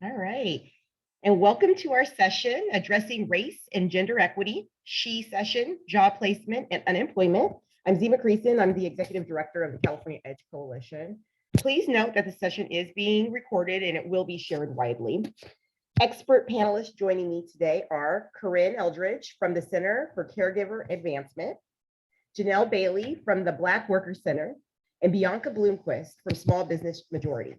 All right. And welcome to our session addressing race and gender equity, Shecession, job placement, and unemployment. I'm Zima Creason. I'm the executive director of the California Edge Coalition. Please note that the session is being recorded and it will be shared widely. Expert panelists joining me today are Corinne Eldridge from the Center for Caregiver Advancement, Janelle Bailey from the Black Worker Center, and Bianca Bloomquist from Small Business Majority.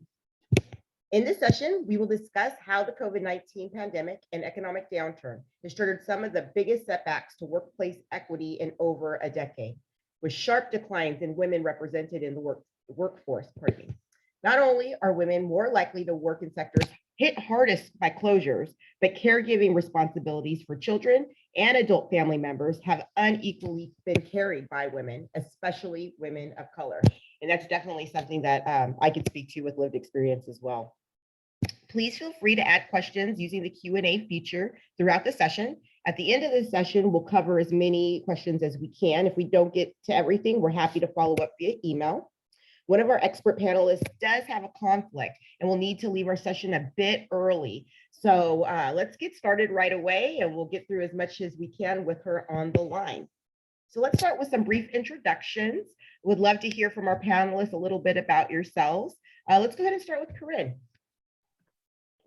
In this session, we will discuss how the COVID-19 pandemic and economic downturn has triggered some of the biggest setbacks to workplace equity in over a decade, with sharp declines in women represented in the workforce. Not only are women more likely to work in sectors hit hardest by closures, but caregiving responsibilities for children and adult family members have unequally been carried by women, especially women of color. And that's definitely something that I can speak to with lived experience as well. Please feel free to add questions using the Q&A feature throughout the session. At the end of the session, we'll cover as many questions as we can. If we don't get to everything, we're happy to follow up via email. One of our expert panelists does have a conflict and will need to leave our session a bit early. So let's get started right away and we'll get through as much as we can with her on the line. So let's start with some brief introductions. Would love to hear from our panelists a little bit about yourselves. Let's go ahead and start with Corinne.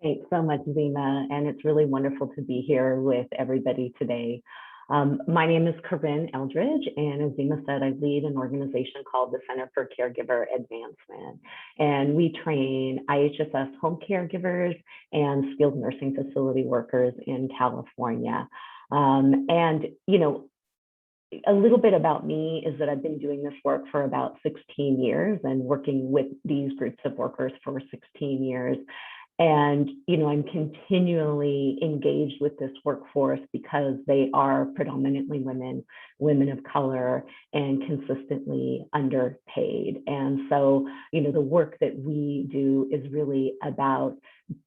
Thanks so much, Zima, and it's really wonderful to be here with everybody today. My name is Corinne Eldridge, and as Zima said, I lead an organization called the Center for Caregiver Advancement, and we train IHSS home caregivers and skilled nursing facility workers in California. And, you know, a little bit about me is that I've been doing this work for about 16 years and working with these groups of workers for 16 years. And, you know, I'm continually engaged with this workforce because they are predominantly women of color, and consistently underpaid. And so, you know, the work that we do is really about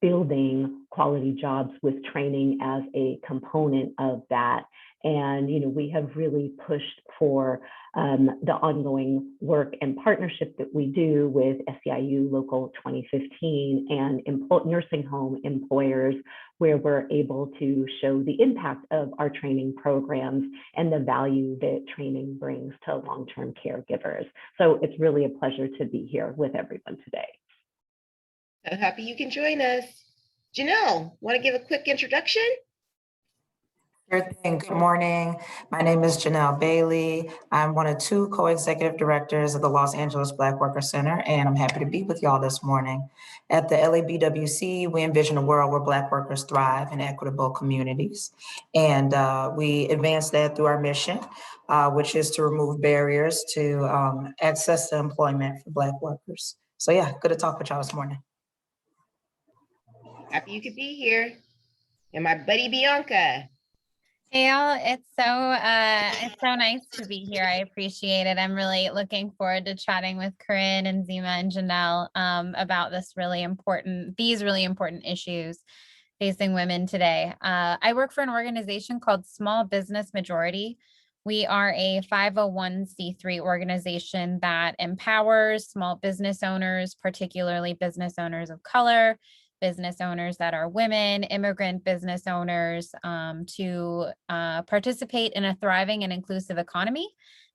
building quality jobs with training as a component of that. And, you know, we have really pushed for the ongoing work and partnership that we do with SEIU Local 2015 and nursing home employers, where we're able to show the impact of our training programs and the value that training brings to long-term caregivers. So it's really a pleasure to be here with everyone today. So happy you can join us. Janelle, want to give a quick introduction? Sure thing. Good morning. My name is Janelle Bailey. I'm one of two co-executive directors of the Los Angeles Black Worker Center, and I'm happy to be with y'all this morning. At the LABWC, we envision a world where Black workers thrive in equitable communities, and we advance that through our mission, which is to remove barriers to access to employment for Black workers. So yeah, good to talk with y'all this morning. Happy you could be here. And my buddy Bianca. Hey y'all, it's so nice to be here. I appreciate it. I'm really looking forward to chatting with Corinne and Zima and Janelle about these really important issues facing women today. I work for an organization called Small Business Majority. We are a 501c3 organization that empowers small business owners, particularly business owners of color, business owners that are women, immigrant business owners, to participate in a thriving and inclusive economy.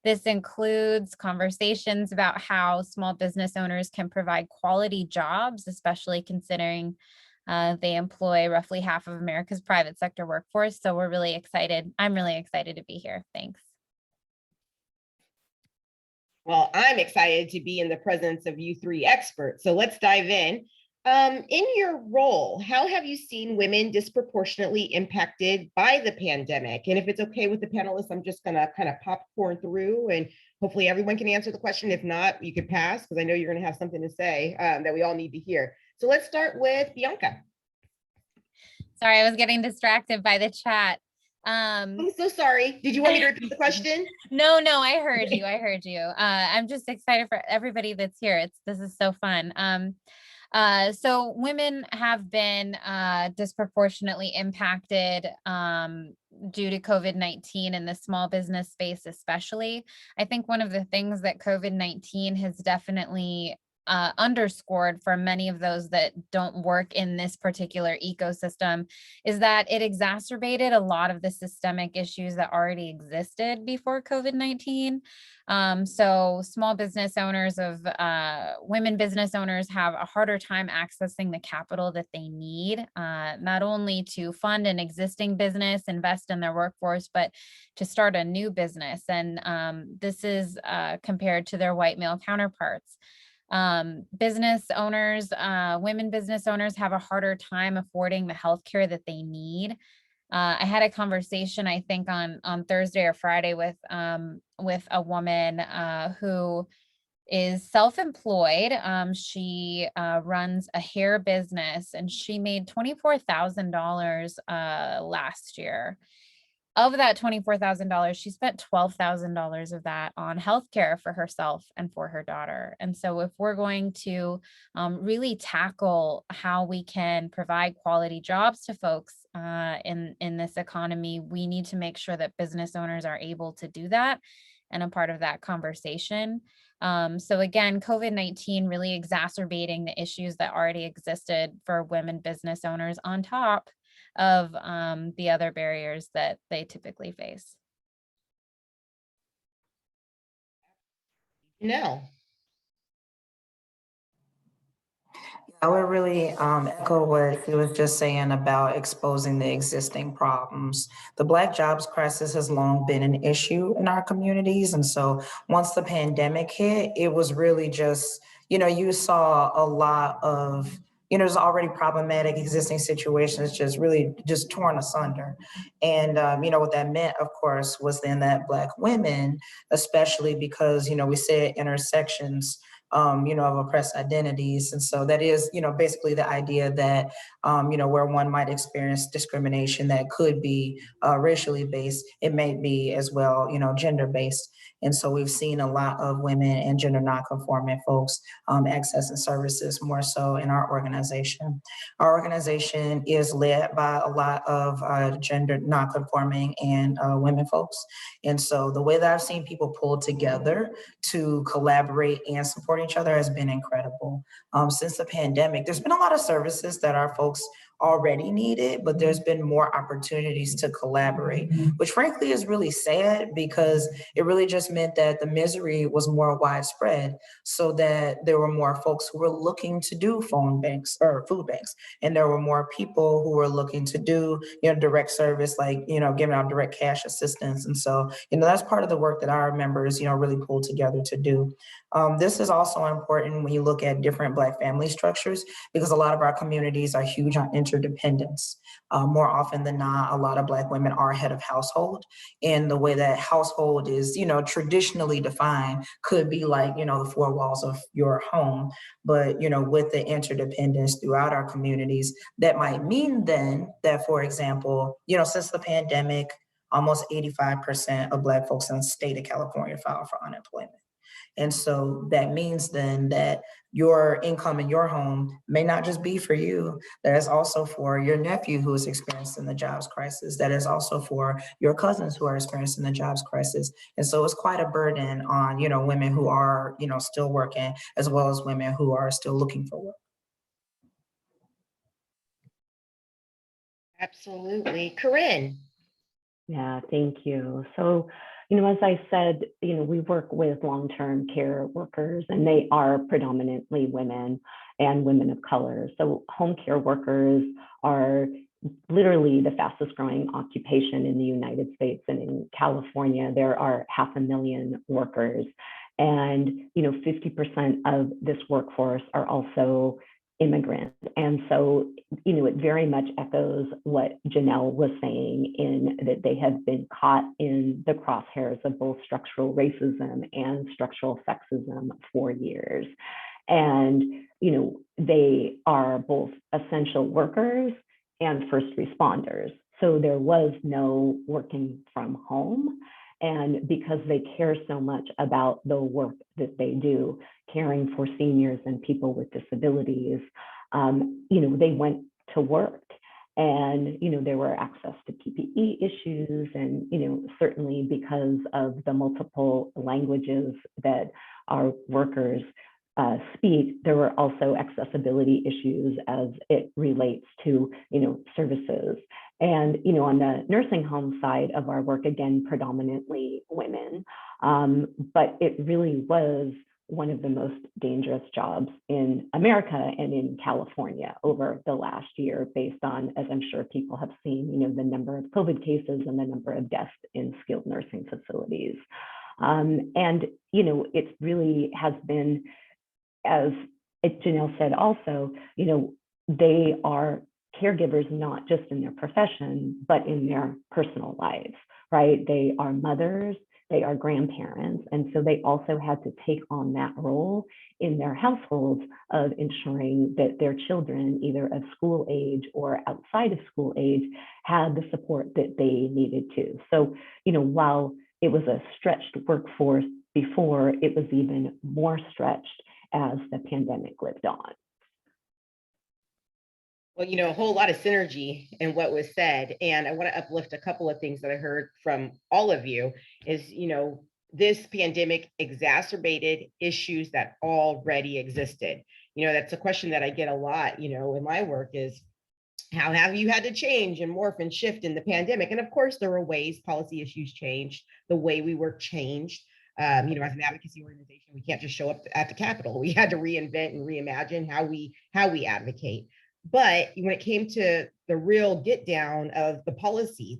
This includes conversations about how small business owners can provide quality jobs, especially considering they employ roughly half of America's private sector workforce. So we're really excited. I'm really excited to be here. Thanks. Well, I'm excited to be in the presence of you three experts. So let's dive in. In your role, how have you seen women disproportionately impacted by the pandemic? And if it's okay with the panelists, I'm just gonna kind of popcorn through and hopefully everyone can answer the question. If not, you could pass because I know you're gonna have something to say that we all need to hear. So let's start with Bianca. Sorry, I was getting distracted by the chat. I'm so sorry. Did you want me to repeat the question? No, I heard you. I'm just excited for everybody that's here. This is so fun. So women have been disproportionately impacted due to COVID-19 in the small business space, especially. I think one of the things that COVID-19 has definitely underscored for many of those that don't work in this particular ecosystem is that it exacerbated a lot of the systemic issues that already existed before COVID-19. So small business owners women business owners have a harder time accessing the capital that they need, not only to fund an existing business, invest in their workforce, but to start a new business. And this is compared to their white male counterparts. Business owners, women business owners have a harder time affording the healthcare that they need. I had a conversation, I think on Thursday or Friday with a woman who is self-employed. She runs a hair business and she made $24,000 last year. Of that $24,000, she spent $12,000 of that on healthcare for herself and for her daughter. And so if we're going to really tackle how we can provide quality jobs to folks in this economy, we need to make sure that business owners are able to do that and a part of that conversation. So again, COVID-19 really exacerbating the issues that already existed for women business owners on top of the other barriers that they typically face. No. I would really echo what he was just saying about exposing the existing problems. The Black jobs crisis has long been an issue in our communities. And so once the pandemic hit, it was really just, you saw a lot of, there's already problematic existing situations just really just torn asunder. And, what that meant, of course, was then that Black women, especially because, we said intersections, of oppressed identities. And so that is, basically the idea that, where one might experience discrimination that could be racially based, it may be as well, gender based. And so we've seen a lot of women and gender nonconforming folks accessing services more so in our organization. Our organization is led by a lot of gender nonconforming and women folks. And so the way that I've seen people pull together to collaborate and support each other has been incredible. Since the pandemic, there's been a lot of services that our folks already needed, but there's been more opportunities to collaborate, which frankly is really sad because it really just meant that the misery was more widespread so that there were more folks who were looking to do phone banks or food banks. And there were more people who were looking to do, direct service, like, giving out direct cash assistance. And so, that's part of the work that our members, really pulled together to do. This is also important when you look at different Black family structures, because a lot of our communities are huge on interdependence. More often than not, a lot of Black women are head of household, and the way that household is, traditionally defined could be like, the four walls of your home. But, with the interdependence throughout our communities, that might mean then that, for example, since the pandemic, almost 85% of Black folks in the state of California filed for unemployment. And so that means then that your income in your home may not just be for you, that is also for your nephew who is experiencing the jobs crisis, that is also for your cousins who are experiencing the jobs crisis. And so it's quite a burden on, women who are, still working, as well as women who are still looking for work. Absolutely. Corinne. Yeah, thank you. So, as I said, we work with long-term care workers, and they are predominantly women and women of color. So home care workers are literally the fastest growing occupation in the United States. And in California, there are 500,000 workers. And, 50% of this workforce are also immigrants. And so, it very much echoes what Janelle was saying in that they have been caught in the crosshairs of both structural racism and structural sexism for years. And, they are both essential workers and first responders. So there was no working from home. And because they care so much about the work that they do, caring for seniors and people with disabilities, they went to work. And, there were access to PPE issues. And, certainly because of the multiple languages that our workers speak, there were also accessibility issues as it relates to, services. And, on the nursing home side of our work, again, predominantly women, but it really was one of the most dangerous jobs in America and in California over the last year, based on, as I'm sure people have seen, the number of COVID cases and the number of deaths in skilled nursing facilities. And, it really has been, as Janelle said also, they are caregivers, not just in their profession, but in their personal lives, right? They are mothers, they are grandparents. And so they also had to take on that role in their households of ensuring that their children, either of school age or outside of school age, had the support that they needed to. So, while it was a stretched workforce before, it was even more stretched as the pandemic lived on. Well, a whole lot of synergy in what was said. And I want to uplift a couple of things that I heard from all of you is, this pandemic exacerbated issues that already existed. That's a question that I get a lot, in my work is, how have you had to change and morph and shift in the pandemic? And of course, there were ways policy issues changed, the way we work changed. As an advocacy organization, we can't just show up at the Capitol. We had to reinvent and reimagine how we advocate. But when it came to the real get down of the policy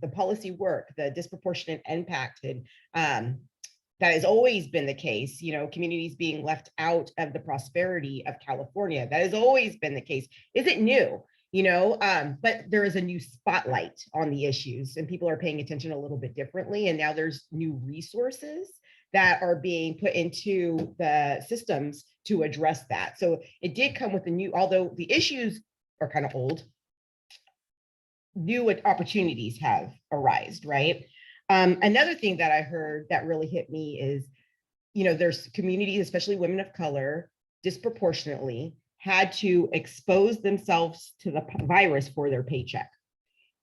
work, the disproportionate impact, and that has always been the case, communities being left out of the prosperity of California, that has always been the case. Isn't new, but there is a new spotlight on the issues and people are paying attention a little bit differently. And now there's new resources that are being put into the systems to address that. So it did come with a new, although the issues are kind of old, new opportunities have arisen, right? Another thing that I heard that really hit me is, there's communities, especially women of color, disproportionately had to expose themselves to the virus for their paycheck.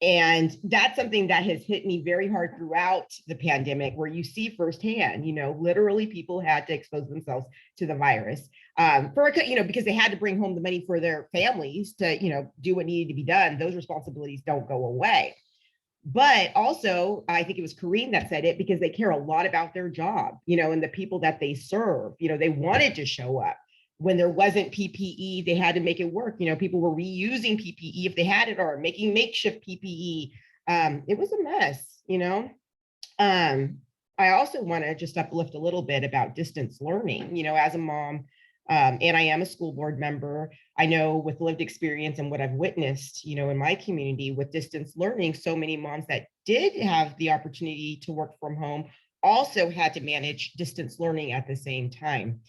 And that's something that has hit me very hard throughout the pandemic, where you see firsthand, literally people had to expose themselves to the virus because they had to bring home the money for their families to, do what needed to be done. Those responsibilities don't go away. But also, I think it was Corinne that said it, because they care a lot about their job, and the people that they serve. They wanted to show up. When there wasn't PPE, they had to make it work. People were reusing PPE if they had it, or making makeshift PPE. It was a mess, I also want to just uplift a little bit about distance learning, as a mom, and I am a school board member. I know with lived experience and what I've witnessed, in my community with distance learning, so many moms that did have the opportunity to work from home also had to manage distance learning at the same time.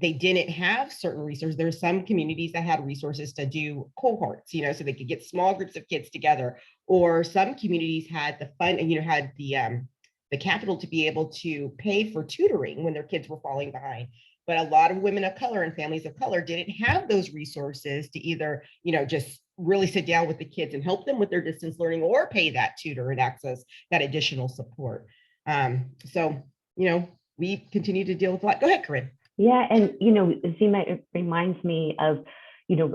They didn't have certain resources. There's some communities that had resources to do cohorts, so they could get small groups of kids together, or some communities had the fund and, had the capital to be able to pay for tutoring when their kids were falling behind. But a lot of women of color and families of color didn't have those resources to either, just really sit down with the kids and help them with their distance learning, or pay that tutor and access that additional support. So, we continue to deal with a lot. Go ahead, Corinne. Yeah, and Zima, it reminds me of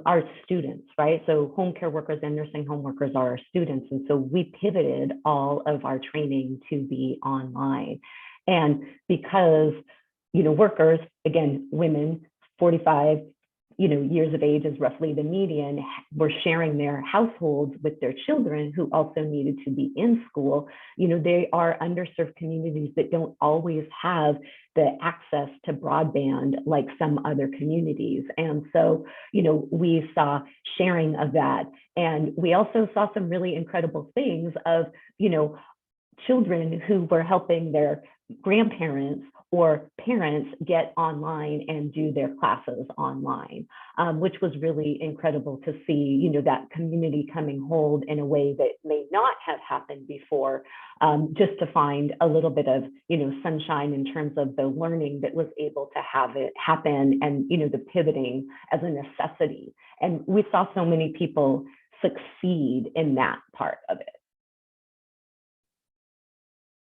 our students, right? So home care workers and nursing home workers are our students, and so we pivoted all of our training to be online. And because workers, again, women, 45 years of age is roughly the median, were sharing their households with their children who also needed to be in school. They are underserved communities that don't always have the access to broadband like some other communities. And so, we saw sharing of that. And we also saw some really incredible things of, children who were helping their grandparents or parents get online and do their classes online, which was really incredible to see, that community coming hold in a way that may not have happened before, just to find a little bit of, sunshine in terms of the learning that was able to have it happen, and, the pivoting as a necessity. And we saw so many people succeed in that part of it.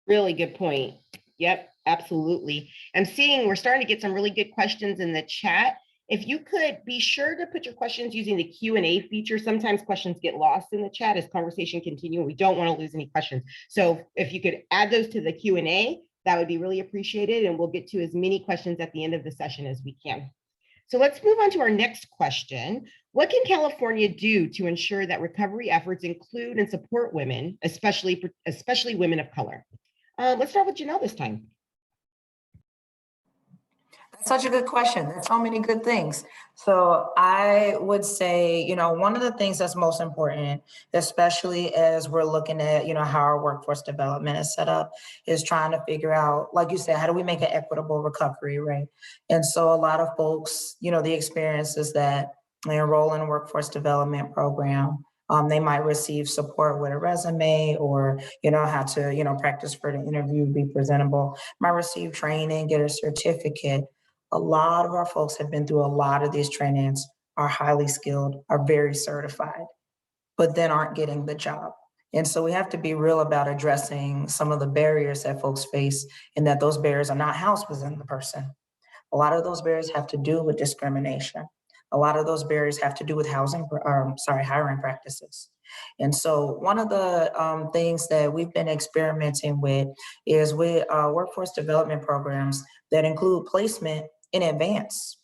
Really good point. Yep, absolutely. I'm seeing we're starting to get some really good questions in the chat. If you could be sure to put your questions using the Q&A feature. Sometimes questions get lost in the chat as conversation continues. We don't want to lose any questions. So if you could add those to the Q&A, that would be really appreciated. And we'll get to as many questions at the end of the session as we can. So let's move on to our next question. What can California do to ensure that recovery efforts include and support women, especially women of color? Let's start with Janelle this time. That's such a good question. There's so many good things. So I would say, one of the things that's most important, especially as we're looking at, how our workforce development is set up, is trying to figure out, like you said, how do we make an equitable recovery, right? And so a lot of folks, the experience is that they enroll in a workforce development program. They might receive support with a resume or, how to, practice for the interview, be presentable, might receive training, get a certificate. A lot of our folks have been through a lot of these trainings, are highly skilled, are very certified, but then aren't getting the job. And so we have to be real about addressing some of the barriers that folks face, and that those barriers are not housed within the person. A lot of those barriers have to do with discrimination. A lot of those barriers have to do with hiring practices. And so one of the things that we've been experimenting with is with workforce development programs that include placement in advance.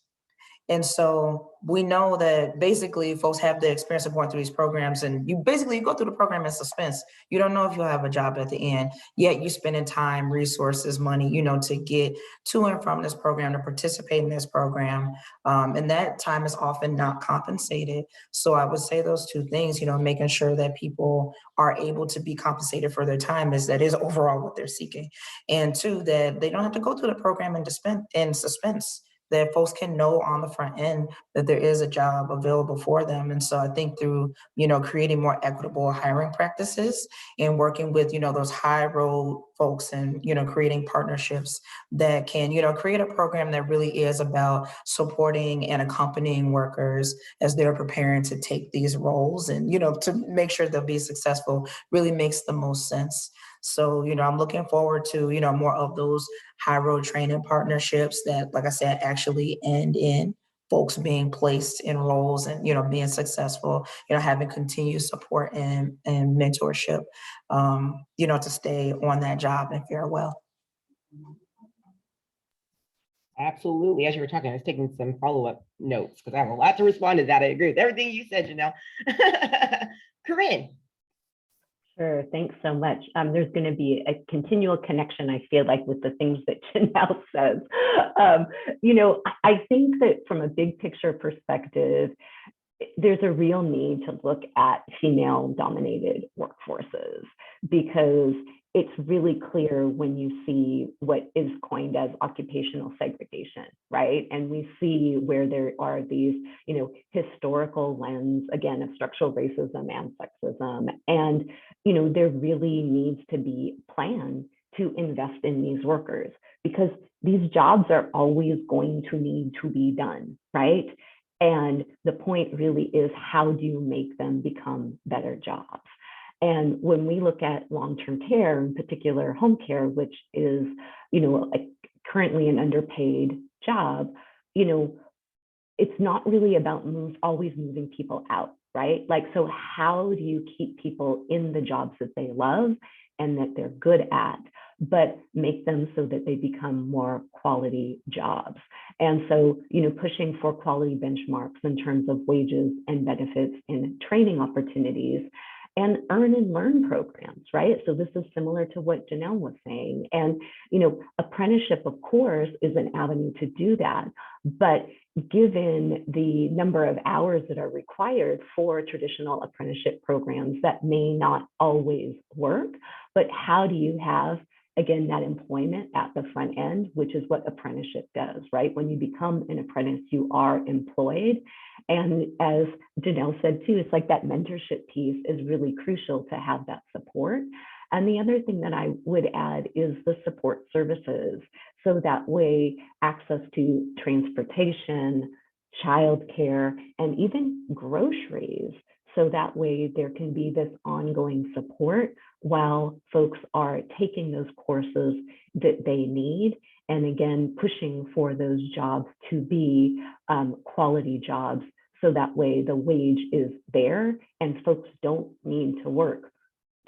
And so we know that basically folks have the experience of going through these programs, and you go through the program in suspense. You don't know if you'll have a job at the end, yet you're spending time, resources, money, to get to and from this program, to participate in this program. And that time is often not compensated. So I would say those two things, making sure that people are able to be compensated for their time is overall what they're seeking. And two, that they don't have to go through the program in suspense, that folks can know on the front end that there is a job available for them. And so I think through, creating more equitable hiring practices and working with, those high road folks and, creating partnerships that can, create a program that really is about supporting and accompanying workers as they're preparing to take these roles and, to make sure they'll be successful really makes the most sense. So, I'm looking forward to, more of those high road training partnerships that, like I said, actually end in folks being placed in roles and, being successful, having continued support and mentorship, to stay on that job and fare well. Absolutely. As you were talking, I was taking some follow-up notes because I have a lot to respond to that. I agree with everything you said, Janelle. Corinne. Sure, thanks so much. There's going to be a continual connection, I feel like, with the things that Janelle says. I think that from a big picture perspective, there's a real need to look at female-dominated workforces, because it's really clear when you see what is coined as occupational segregation, right? And we see where there are these, historical lens, again, of structural racism and sexism. And, there really needs to be a plan to invest in these workers, because these jobs are always going to need to be done, right? And the point really is, how do you make them become better jobs? And when we look at long-term care, in particular home care, which is, currently an underpaid job, it's not really about always moving people out, right? Like, so how do you keep people in the jobs that they love and that they're good at, but make them so that they become more quality jobs? And so, pushing for quality benchmarks in terms of wages and benefits and training opportunities, and earn and learn programs, right? So this is similar to what Janelle was saying. And, apprenticeship, of course, is an avenue to do that. But given the number of hours that are required for traditional apprenticeship programs, that may not always work. But how do you have, again, that employment at the front end, which is what apprenticeship does, right? When you become an apprentice, you are employed. And as Janelle said too, it's like that mentorship piece is really crucial to have that support. And the other thing that I would add is the support services. So that way, access to transportation, childcare, and even groceries, So that way there can be this ongoing support while folks are taking those courses that they need. And again, pushing for those jobs to be quality jobs. So that way the wage is there and folks don't need to work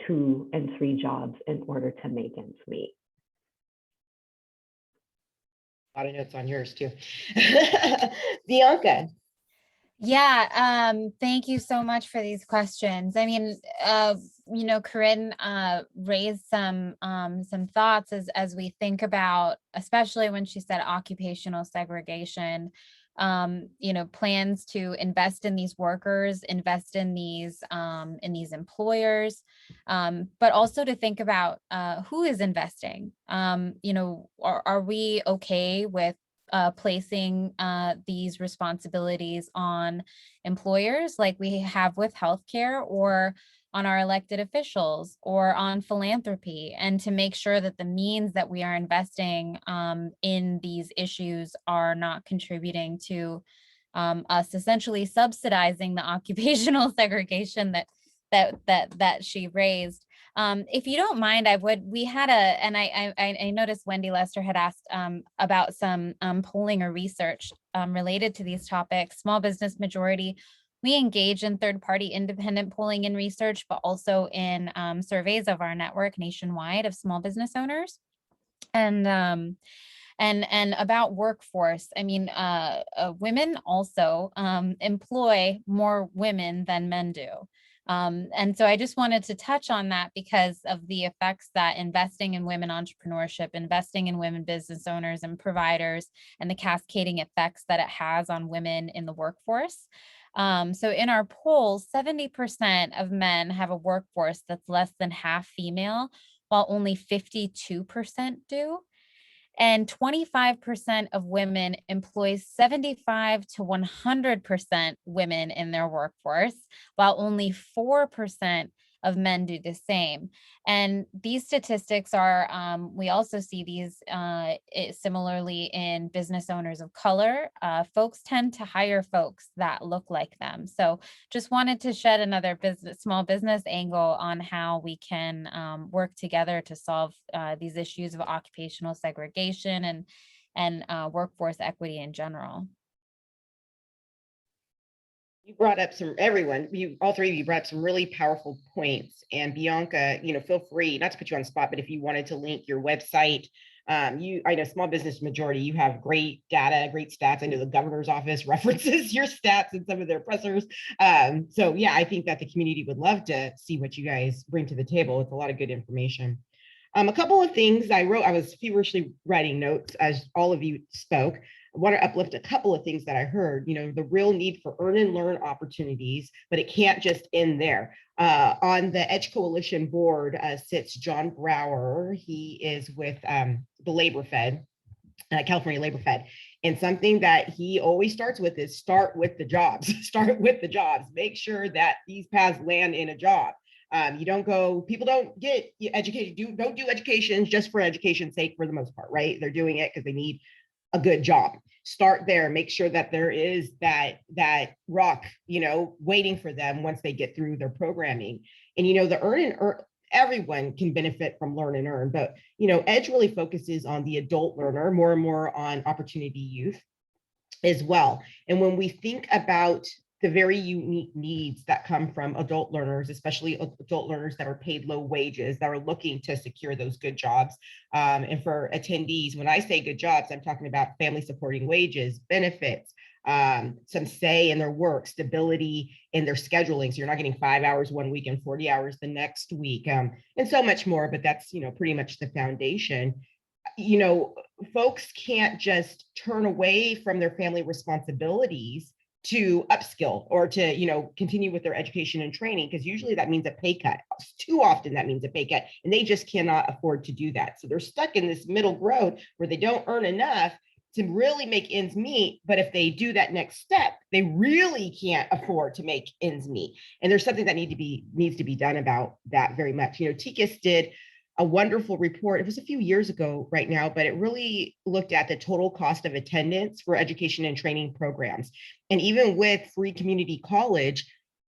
2 and 3 jobs in order to make ends meet. A lot of notes on yours too. Bianca. Yeah, thank you so much for these questions. I mean, Corinne raised some thoughts as we think about, especially when she said occupational segregation, plans to invest in these workers, invest in these employers, but also to think about who is investing. Are we okay with placing these responsibilities on employers like we have with healthcare, or on our elected officials, or on philanthropy, and to make sure that the means that we are investing in these issues are not contributing to us essentially subsidizing the occupational segregation that she raised. If you don't mind, I noticed Wendy Lester had asked about some polling or research related to these topics. Small business majority, we engage in third-party independent polling and research, but also in surveys of our network nationwide of small business owners. And about workforce, I mean, women also employ more women than men do. And so I just wanted to touch on that because of the effects that investing in women entrepreneurship, investing in women business owners and providers, and the cascading effects that it has on women in the workforce. So in our polls, 70% of men have a workforce that's less than half female, while only 52% do. And 25% of women employ 75 to 100% women in their workforce, while only 4% of men do the same. And these statistics are, we also see these similarly in business owners of color. Folks tend to hire folks that look like them. So just wanted to shed another small business angle on how we can work together to solve these issues of occupational segregation and workforce equity in general. You brought up all three of you brought up some really powerful points. And Bianca, feel free, not to put you on the spot, but if you wanted to link your website, I know small business majority, you have great data, great stats. I know the governor's office references your stats in some of their pressers. So yeah, I think that the community would love to see what you guys bring to the table. It's a lot of good information. A couple of things I wrote, I was feverishly writing notes as all of you spoke. I want to uplift a couple of things that I heard, the real need for earn and learn opportunities, but it can't just end there. On the Edge Coalition board sits John Brower. He is with the Labor Fed, California Labor Fed. And something that he always starts with is start with the jobs, start with the jobs, make sure that these paths land in a job. People don't get educated, don't do education just for education's sake for the most part, right? They're doing it because they need a good job. Start there, make sure that there is that rock, waiting for them once they get through their programming. And, the earn and earn, everyone can benefit from learn and earn, but, EDGE really focuses on the adult learner, more and more on opportunity youth as well. And when we think about the very unique needs that come from adult learners, especially adult learners that are paid low wages, that are looking to secure those good jobs. And for attendees, when I say good jobs, I'm talking about family supporting wages, benefits, some say in their work, stability in their scheduling. So you're not getting 5 hours one week and 40 hours the next week, and so much more, but that's, pretty much the foundation. Folks can't just turn away from their family responsibilities to upskill or to, continue with their education and training, because usually that means a pay cut. Too often that means a pay cut, and they just cannot afford to do that. So they're stuck in this middle ground where they don't earn enough to really make ends meet. But if they do that next step, they really can't afford to make ends meet. And there's something that needs to be done about that very much. TICAS did a wonderful report. It was a few years ago right now, but it really looked at the total cost of attendance for education and training programs. And even with free community college,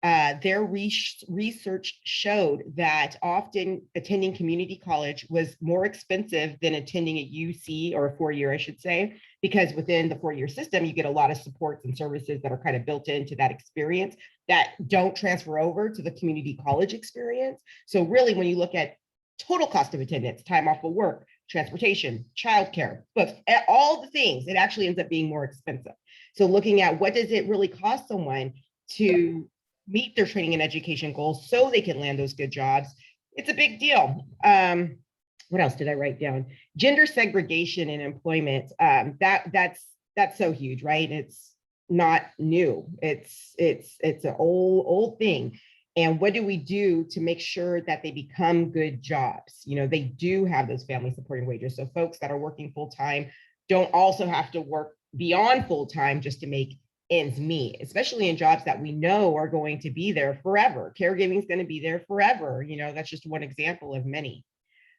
their research showed that often attending community college was more expensive than attending a UC, or a 4-year, I should say, because within the 4-year system, you get a lot of supports and services that are kind of built into that experience that don't transfer over to the community college experience. So really, when you look at total cost of attendance, time off of work, transportation, childcare, books, all the things, it actually ends up being more expensive. So looking at what does it really cost someone to meet their training and education goals so they can land those good jobs, it's a big deal. What else did I write down? Gender segregation in employment. That's so huge, right? It's not new. It's an old thing. And what do we do to make sure that they become good jobs? You know, they do have those family supporting wages. So folks that are working full time don't also have to work beyond full time just to make ends meet, especially in jobs that we know are going to be there forever. Caregiving is going to be there forever. You know, that's just one example of many.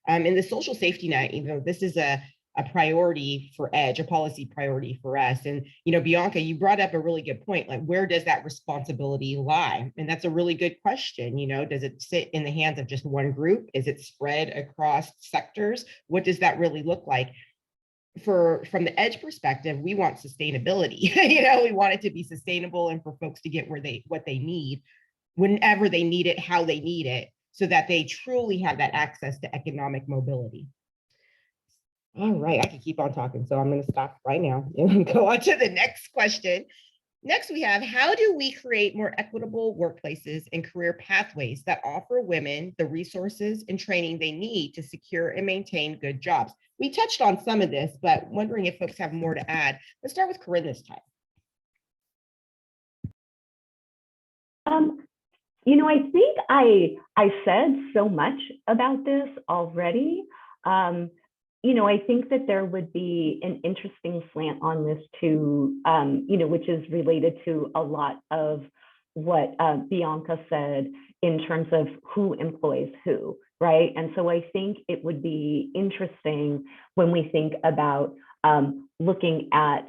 And the social safety net, you know, this is a priority for EDGE, a policy priority for us. And, you know, Bianca, you brought up a really good point, like where does that responsibility lie? And that's a really good question. You know, does it sit in the hands of just one group? Is it spread across sectors? What does that really look like? From the EDGE perspective, we want sustainability. You know, we want it to be sustainable and for folks to get what they need, whenever they need it, how they need it, so that they truly have that access to economic mobility. All right, I can keep on talking, so I'm going to stop right now and go on to the next question. Next, we have, how do we create more equitable workplaces and career pathways that offer women the resources and training they need to secure and maintain good jobs? We touched on some of this, but wondering if folks have more to add. Let's start with Corinne this time. You know, I think I said so much about this already. You know, I think that there would be an interesting slant on this too, you know, which is related to a lot of what Bianca said in terms of who employs who, right? And so I think it would be interesting when we think about looking at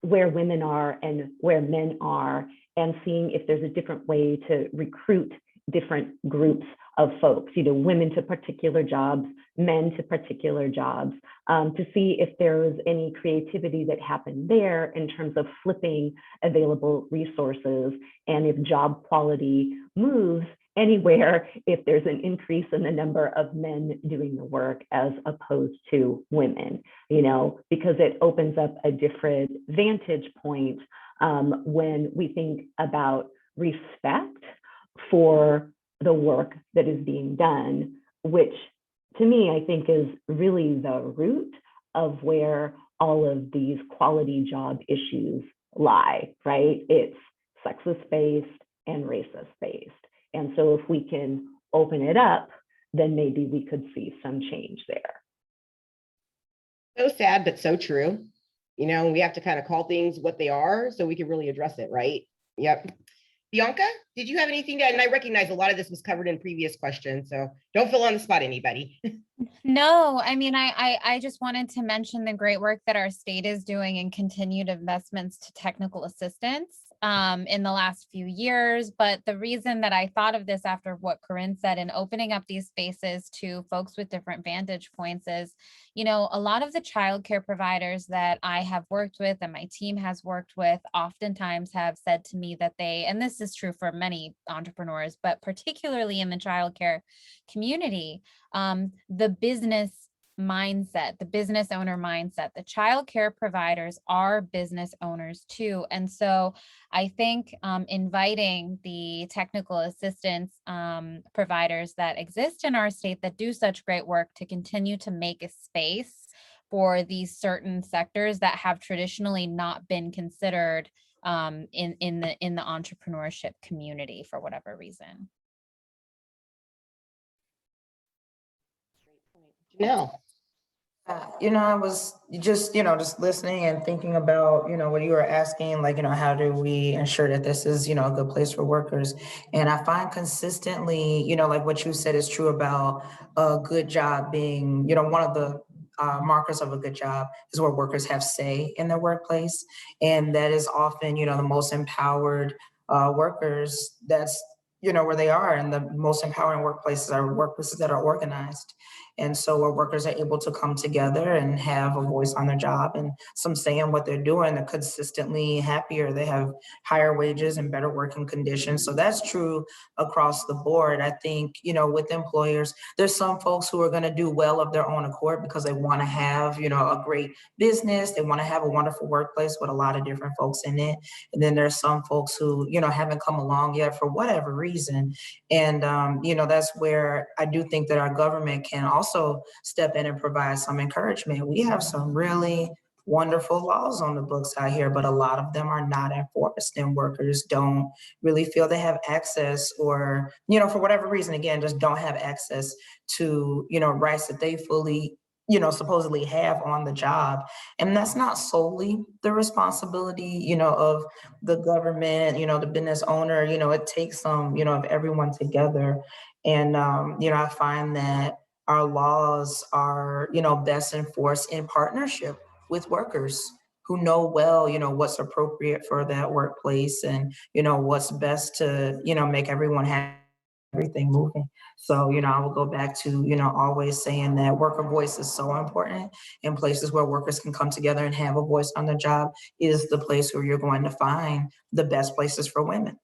where women are and where men are, and seeing if there's a different way to recruit different groups of folks, you know, women to particular jobs, men to particular jobs, to see if there's any creativity that happened there in terms of flipping available resources, and if job quality moves anywhere, if there's an increase in the number of men doing the work as opposed to women, you know, because it opens up a different vantage point when we think about respect for the work that is being done, which to me, I think is really the root of where all of these quality job issues lie, right? It's sexist-based and racist-based. And so if we can open it up, then maybe we could see some change there. So sad, but so true. You know, we have to kind of call things what they are so we can really address it, right? Yep. Bianca, did you have anything to add? And I recognize a lot of this was covered in previous questions, so don't fill on the spot, anybody. No, I mean, I just wanted to mention the great work that our state is doing in continued investments to technical assistance in the last few years. But the reason that I thought of this after what Corinne said in opening up these spaces to folks with different vantage points is, you know, a lot of the childcare providers that I have worked with and my team has worked with oftentimes have said to me that they, and this is true for many entrepreneurs, but particularly in the childcare community, the business mindset, the business owner mindset, the childcare providers are business owners too. And so I think inviting the technical assistance providers that exist in our state that do such great work to continue to make a space for these certain sectors that have traditionally not been considered in the entrepreneurship community for whatever reason. No. You know, I was just, just listening and thinking about, what you were asking, like, how do we ensure that this is, a good place for workers? And I find consistently, like what you said is true about a good job being, one of the markers of a good job is where workers have say in their workplace. And that is often, the most empowered workers, that's, where they are. And the most empowering workplaces are workplaces that are organized. And so where workers are able to come together and have a voice on their job and some say in what they're doing, they're consistently happier, they have higher wages and better working conditions. So that's true across the board. I think, with employers, there's some folks who are going to do well of their own accord because they want to have, a great business. They want to have a wonderful workplace with a lot of different folks in it. And then there's some folks who, haven't come along yet for whatever reason. And, that's where I do think that our government can also step in and provide some encouragement. We have some really wonderful laws on the books out here, but a lot of them are not enforced, and workers don't really feel they have access, or, for whatever reason, again, just don't have access to, rights that they fully, supposedly have on the job. And that's not solely the responsibility, of the government, the business owner. It takes some, of everyone together. And, I find that our laws are, best enforced in partnership with workers who know well, what's appropriate for that workplace, and, what's best to, make everyone have everything moving. So, I will go back to, always saying that worker voice is so important, in places where workers can come together and have a voice on the job is the place where you're going to find the best places for women.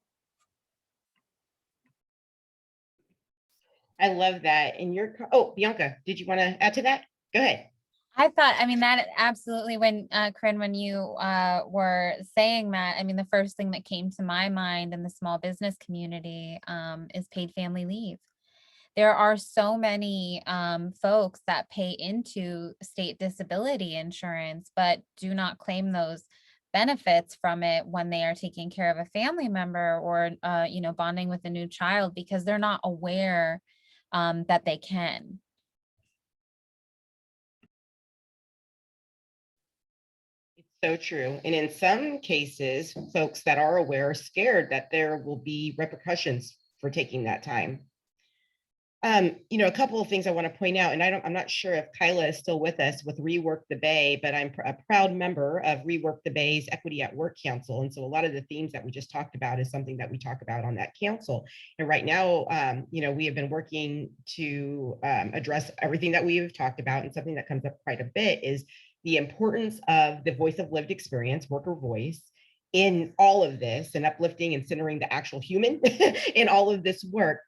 I love that. And oh, Bianca, did you want to add to that? Go ahead. I mean, that absolutely, when Corinne, when you were saying that, I mean, the first thing that came to my mind in the small business community is paid family leave. There are so many folks that pay into state disability insurance, but do not claim those benefits from it when they are taking care of a family member, or, bonding with a new child, because they're not aware that they can. So true. And in some cases, folks that are aware are scared that there will be repercussions for taking that time. A couple of things I want to point out, and I'm not sure if Kyla is still with us with Rework the Bay, but I'm a proud member of Rework the Bay's Equity at Work Council. And so a lot of the themes that we just talked about is something that we talk about on that council. And right now, we have been working to address everything that we have talked about. And something that comes up quite a bit is the importance of the voice of lived experience, worker voice, in all of this, and uplifting and centering the actual human in all of this work.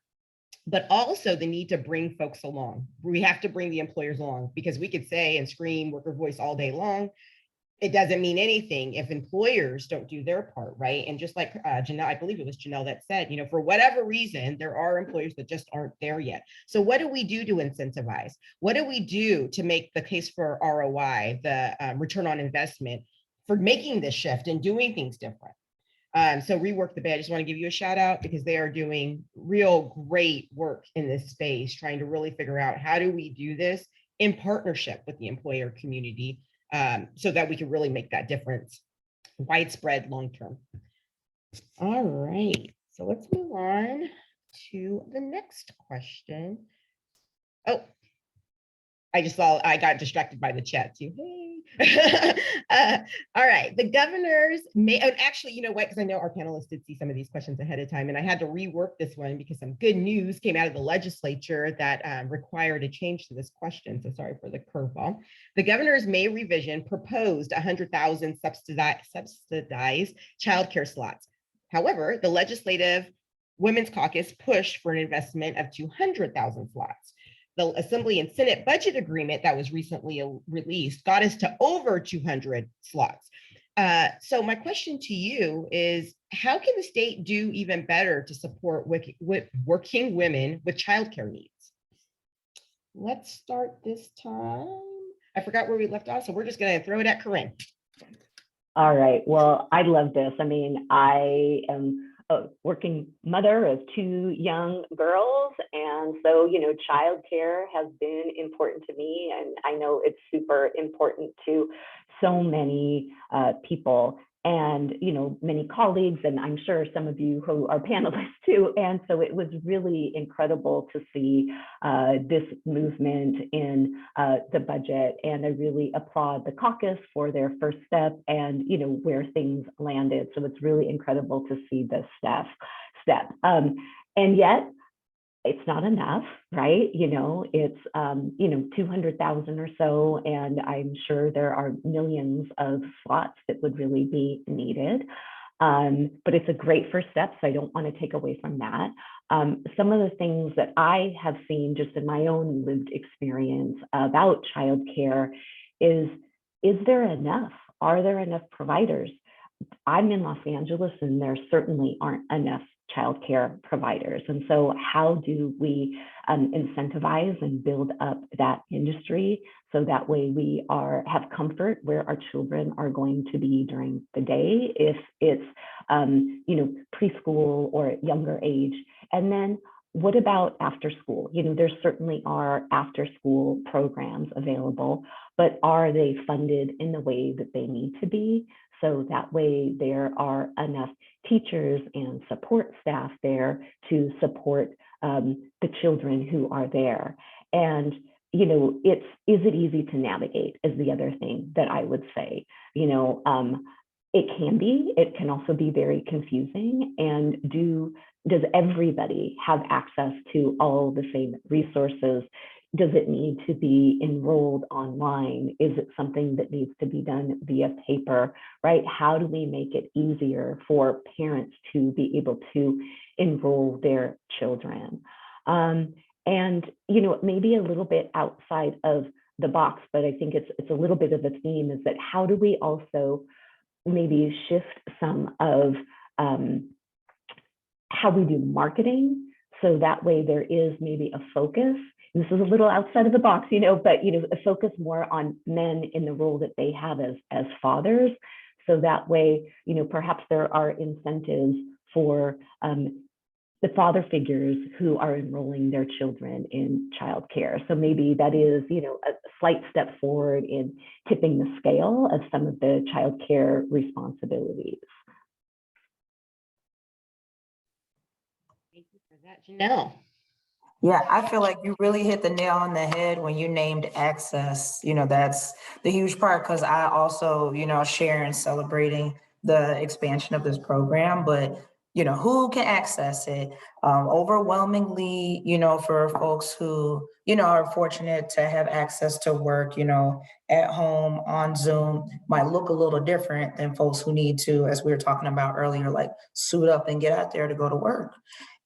But also the need to bring folks along. We have to bring the employers along, because we could say and scream worker voice all day long. It doesn't mean anything if employers don't do their part, right? And just like Janelle, I believe it was Janelle that said, for whatever reason, there are employers that just aren't there yet. So what do we do to incentivize? What do we do to make the case for ROI, the return on investment, for making this shift and doing things different? So Rework the Bay, I just want to give you a shout out, because they are doing real great work in this space, trying to really figure out how do we do this in partnership with the employer community, so that we can really make that difference widespread long-term. All right, so let's move on to the next question. Oh, I got distracted by the chat too. Hey. All right, the governors may, actually, you know what, because I know our panelists did see some of these questions ahead of time, and I had to rework this one because some good news came out of the legislature that required a change to this question. So sorry for the curveball. The governors may revision proposed 100,000 subsidized childcare slots. However, the Legislative Women's Caucus pushed for an investment of 200,000 slots. The Assembly and Senate budget agreement that was recently released got us to over 200 slots. So my question to you is, how can the state do even better to support working women with childcare needs? Let's start this time. I forgot where we left off, so we're just going to throw it at Corinne. All right. Well, I love this. I mean, I am a working mother of two young girls. And so, childcare has been important to me. And I know it's super important to so many people. and many colleagues, and I'm sure some of you who are panelists too. And so it was really incredible to see this movement in the budget, and I really applaud the caucus for their first step and where things landed. So it's really incredible to see this step. And yet it's not enough, right? It's 200,000 or so, and I'm sure there are millions of slots that would really be needed. But it's a great first step, so I don't want to take away from that. Some of the things that I have seen just in my own lived experience about childcare is there enough? Are there enough providers? I'm in Los Angeles, and there certainly aren't enough childcare providers. And so how do we incentivize and build up that industry so that way we have comfort where our children are going to be during the day, if it's preschool or younger age? And then what about after school? There certainly are after school programs available, but are they funded in the way that they need to be? So that way there are enough teachers and support staff there to support the children who are there. And is it easy to navigate is the other thing that I would say. It can be. It can also be very confusing. And does everybody have access to all the same resources? Does it need to be enrolled online? Is it something that needs to be done via paper, right? How do we make it easier for parents to be able to enroll their children? And maybe a little bit outside of the box, but I think it's a little bit of a theme, is that how do we also maybe shift some of how we do marketing, so that way there is maybe a focus. This is a little outside of the box, but a focus more on men in the role that they have as fathers. So that way, perhaps there are incentives for the father figures who are enrolling their children in childcare. So maybe that is, a slight step forward in tipping the scale of some of the childcare responsibilities. Thank you for that, Janelle. Yeah, I feel like you really hit the nail on the head when you named access. That's the huge part, because I also, share in celebrating the expansion of this program, but who can access it? Overwhelmingly, for folks who, are fortunate to have access to work, at home on Zoom, might look a little different than folks who need to, as we were talking about earlier, like suit up and get out there to go to work.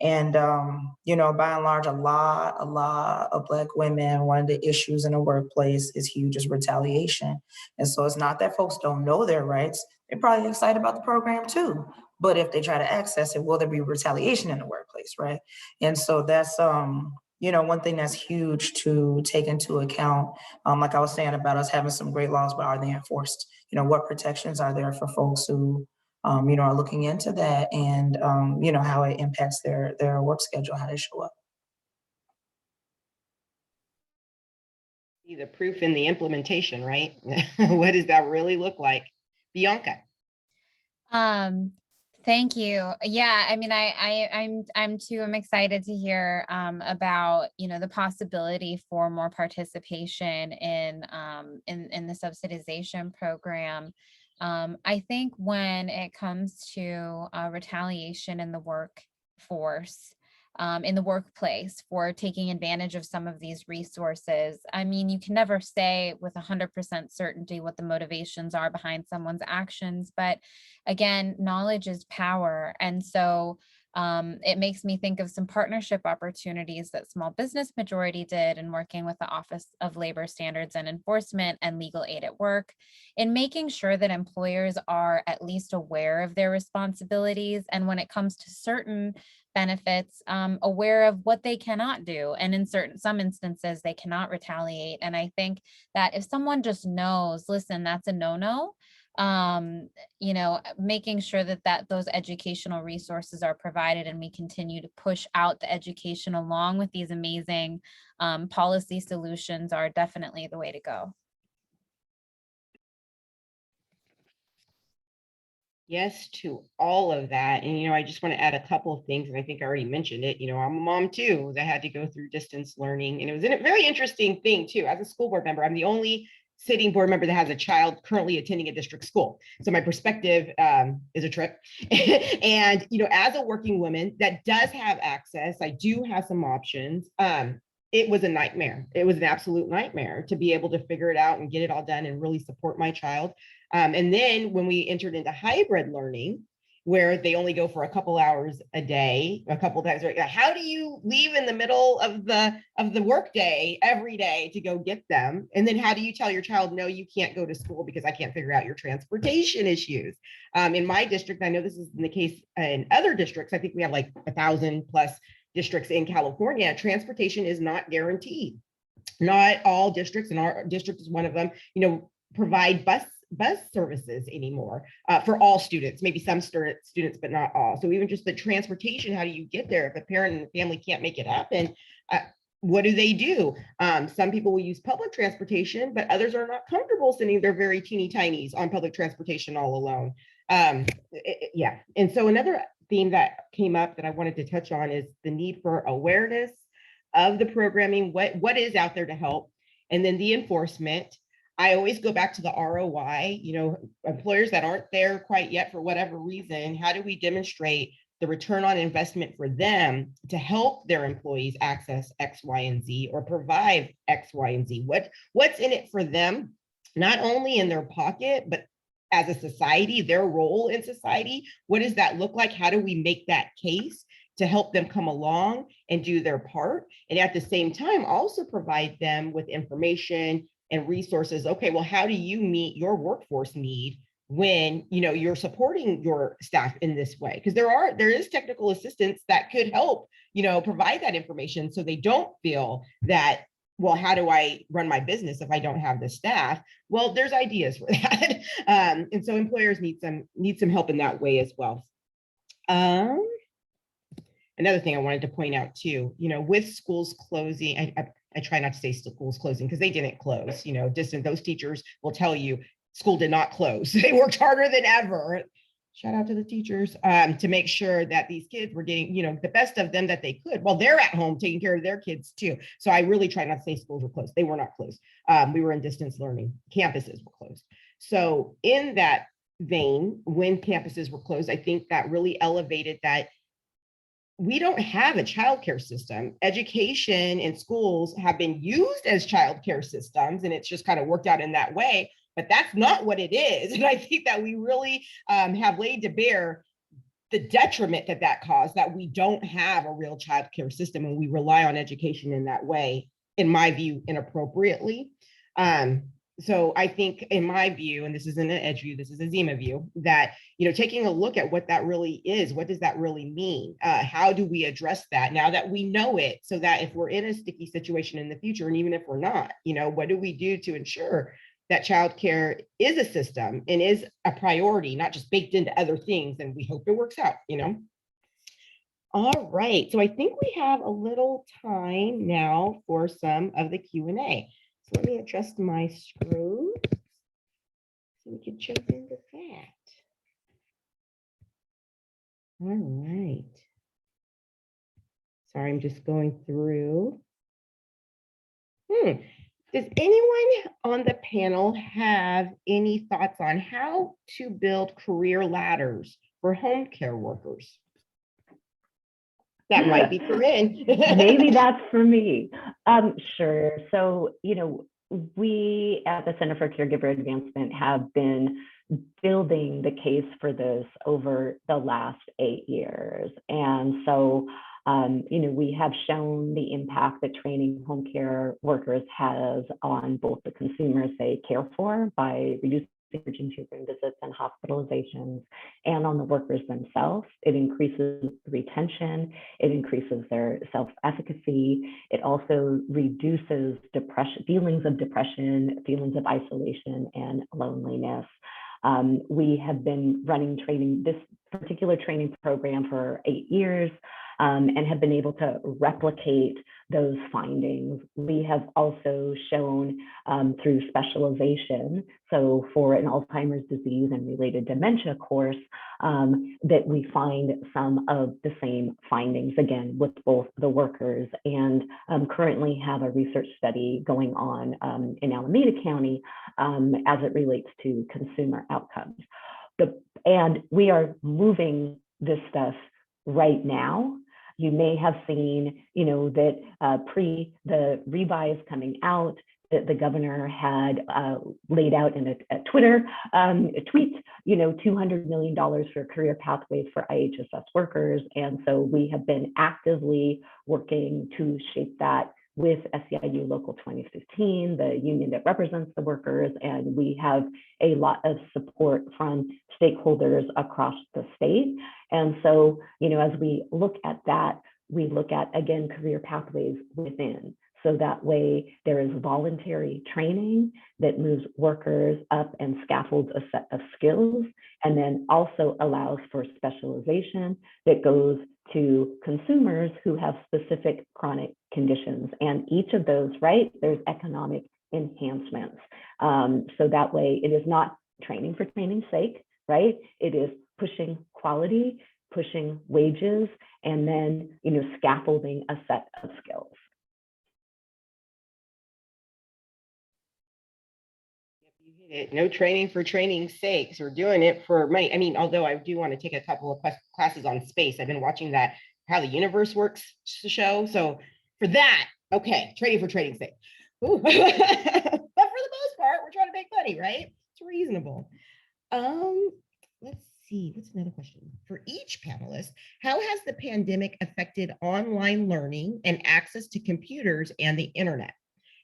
And, by and large, a lot of Black women, one of the issues in the workplace is huge, is retaliation. And so it's not that folks don't know their rights. They're probably excited about the program too. But if they try to access it, will there be retaliation in the workplace, right? And so that's, one thing that's huge to take into account. Like I was saying about us having some great laws, but are they enforced? What protections are there for folks who are looking into that, and how it impacts their work schedule, how they show up. See the proof in the implementation, right? What does that really look like? Bianca. Thank you. Yeah, I mean, I'm excited to hear about the possibility for more participation in the subsidization program. I think when it comes to retaliation in the workforce, in the workplace for taking advantage of some of these resources, I mean, you can never say with 100% certainty what the motivations are behind someone's actions, but again, knowledge is power. And so it makes me think of some partnership opportunities that Small Business Majority did in working with the Office of Labor Standards and Enforcement and Legal Aid at Work, in making sure that employers are at least aware of their responsibilities, and when it comes to certain benefits, aware of what they cannot do. And in some instances, they cannot retaliate. And I think that if someone just knows, listen, that's a no-no, making sure that those educational resources are provided, and we continue to push out the education along with these amazing policy solutions are definitely the way to go. Yes to all of that. And, I just want to add a couple of things, and I think I already mentioned it. I'm a mom too that had to go through distance learning. And it was a very interesting thing too. As a school board member, I'm the only sitting board member that has a child currently attending a district school. So my perspective is a trip. And, as a working woman that does have access, I do have some options. It was a nightmare. It was an absolute nightmare to be able to figure it out and get it all done and really support my child. And then when we entered into hybrid learning, where they only go for a couple hours a day, a couple times, how do you leave in the middle of the workday every day to go get them? And then how do you tell your child, no, you can't go to school because I can't figure out your transportation issues? In my district, I know this is the case in other districts. I think we have like 1,000 plus districts in California. Transportation is not guaranteed. Not all districts, and our district is one of them, provide bus services anymore for all students, maybe some students, but not all. So even just the transportation, how do you get there? If a parent and the family can't make it happen, what do? Some people will use public transportation, but others are not comfortable sending their very teeny tinies on public transportation all alone. Yeah. And so another theme that came up that I wanted to touch on is the need for awareness of the programming, what is out there to help, and then the enforcement. I always go back to the ROI, employers that aren't there quite yet for whatever reason, how do we demonstrate the return on investment for them to help their employees access X, Y, and Z, or provide X, Y, and Z? What's in it for them, not only in their pocket, but as a society, their role in society? What does that look like? How do we make that case to help them come along and do their part? And at the same time, also provide them with information and resources. Okay, well, how do you meet your workforce need when you're supporting your staff in this way? Because there is technical assistance that could help provide that information, so they don't feel that, well, how do I run my business if I don't have the staff? Well, there's ideas for that. And so employers need some help in that way as well. Another thing I wanted to point out too, with schools closing, I try not to say schools closing because they didn't close. Those teachers will tell you school did not close. They worked harder than ever. Shout out to the teachers to make sure that these kids were getting, the best of them that they could. Well, they're at home taking care of their kids too. So I really try not to say schools were closed. They were not closed. We were in distance learning. Campuses were closed. So in that vein, when campuses were closed, I think that really elevated that we don't have a childcare system. Education in schools have been used as childcare systems, and it's just kind of worked out in that way, but that's not what it is. And I think that we really have laid to bear the detriment that caused, that we don't have a real childcare system and we rely on education in that way, in my view, inappropriately. So I think, in my view, and this isn't an edge view, this is a Zima view, that, taking a look at what that really is, what does that really mean? How do we address that now that we know it, so that if we're in a sticky situation in the future, and even if we're not, what do we do to ensure that childcare is a system and is a priority, not just baked into other things, and we hope it works out, All right, so I think we have a little time now for some of the Q&A. So let me adjust my screws so we can jump into that. All right. Sorry, I'm just going through. Does anyone on the panel have any thoughts on how to build career ladders for home care workers? That might be Corinne. Maybe that's for me. Sure. So, we at the Center for Caregiver Advancement have been building the case for this over the last 8 years. And so, we have shown the impact that training home care workers has on both the consumers they care for by reducing emergency room visits and hospitalizations, and on the workers themselves. It increases retention, it increases their self-efficacy, it also reduces depression, feelings of depression, feelings of isolation and loneliness. We have been running this particular training program for 8 years, and have been able to replicate those findings. We have also shown through specialization, so for an Alzheimer's disease and related dementia course, that we find some of the same findings, again, with both the workers, and currently have a research study going on in Alameda County as it relates to consumer outcomes. And we are moving this stuff right now. You may have seen, that pre the revise coming out, that the governor had laid out in a Twitter tweet, $200 million for career pathways for IHSS workers. And so we have been actively working to shape that with SEIU Local 2015, the union that represents the workers, and we have a lot of support from stakeholders across the state. And so, as we look at that, we look at, again, career pathways within. So that way there is voluntary training that moves workers up and scaffolds a set of skills, and then also allows for specialization that goes to consumers who have specific chronic conditions. And each of those, right, there's economic enhancements. So that way it is not training for training's sake, right? It is pushing quality, pushing wages, and then, scaffolding a set of skills. No training for training's sake. So we're doing it for money. I mean, although I do want to take a couple of classes on space. I've been watching that How the Universe Works show. So for that, okay, training for training's sake. But for the most part, we're trying to make money, right? It's reasonable. Let's see, what's another question? For each panelist, how has the pandemic affected online learning and access to computers and the internet?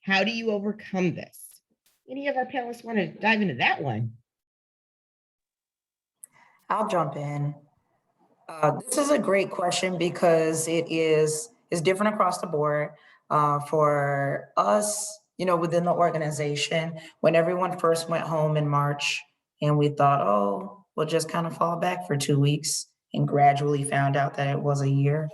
How do you overcome this? Any of our panelists want to dive into that one? I'll jump in. This is a great question because it's different across the board. For us, within the organization, when everyone first went home in March and we thought, oh, we'll just kind of fall back for 2 weeks, and gradually found out that it was a year,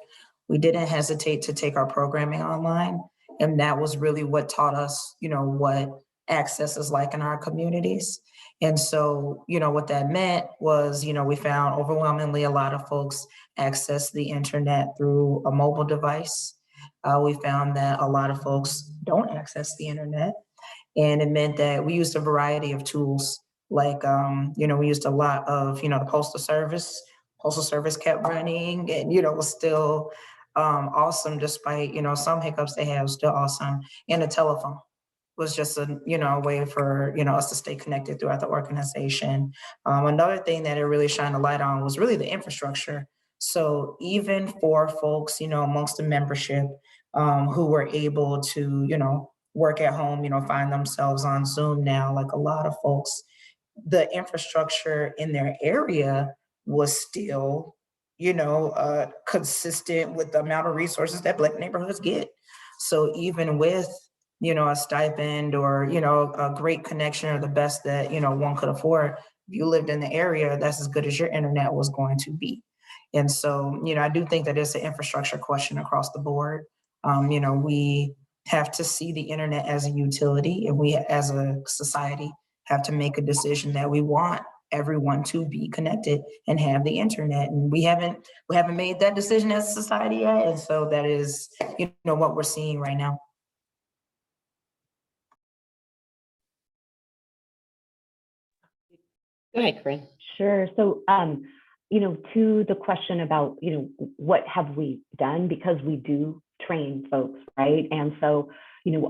we didn't hesitate to take our programming online. And that was really what taught us, what access is like in our communities. And so, what that meant was, we found overwhelmingly a lot of folks access the internet through a mobile device. We found that a lot of folks don't access the internet. And it meant that we used a variety of tools, like, we used a lot of, the Postal Service. Postal Service kept running and, was still awesome despite, some hiccups they have, still awesome. And the telephone was just a way for us to stay connected throughout the organization. Another thing that it really shined a light on was really the infrastructure. So even for folks, amongst the membership who were able to, work at home, find themselves on Zoom now, like a lot of folks, the infrastructure in their area was still, consistent with the amount of resources that Black neighborhoods get. So even with a stipend or, a great connection or the best that, one could afford, if you lived in the area, that's as good as your internet was going to be. And so, I do think that it's an infrastructure question across the board. We have to see the internet as a utility, and we as a society have to make a decision that we want everyone to be connected and have the internet. And we haven't made that decision as a society yet. And so that is, what we're seeing right now. Go ahead, Corinne. Sure. So, to the question about, what have we done? Because we do train folks, right? And so,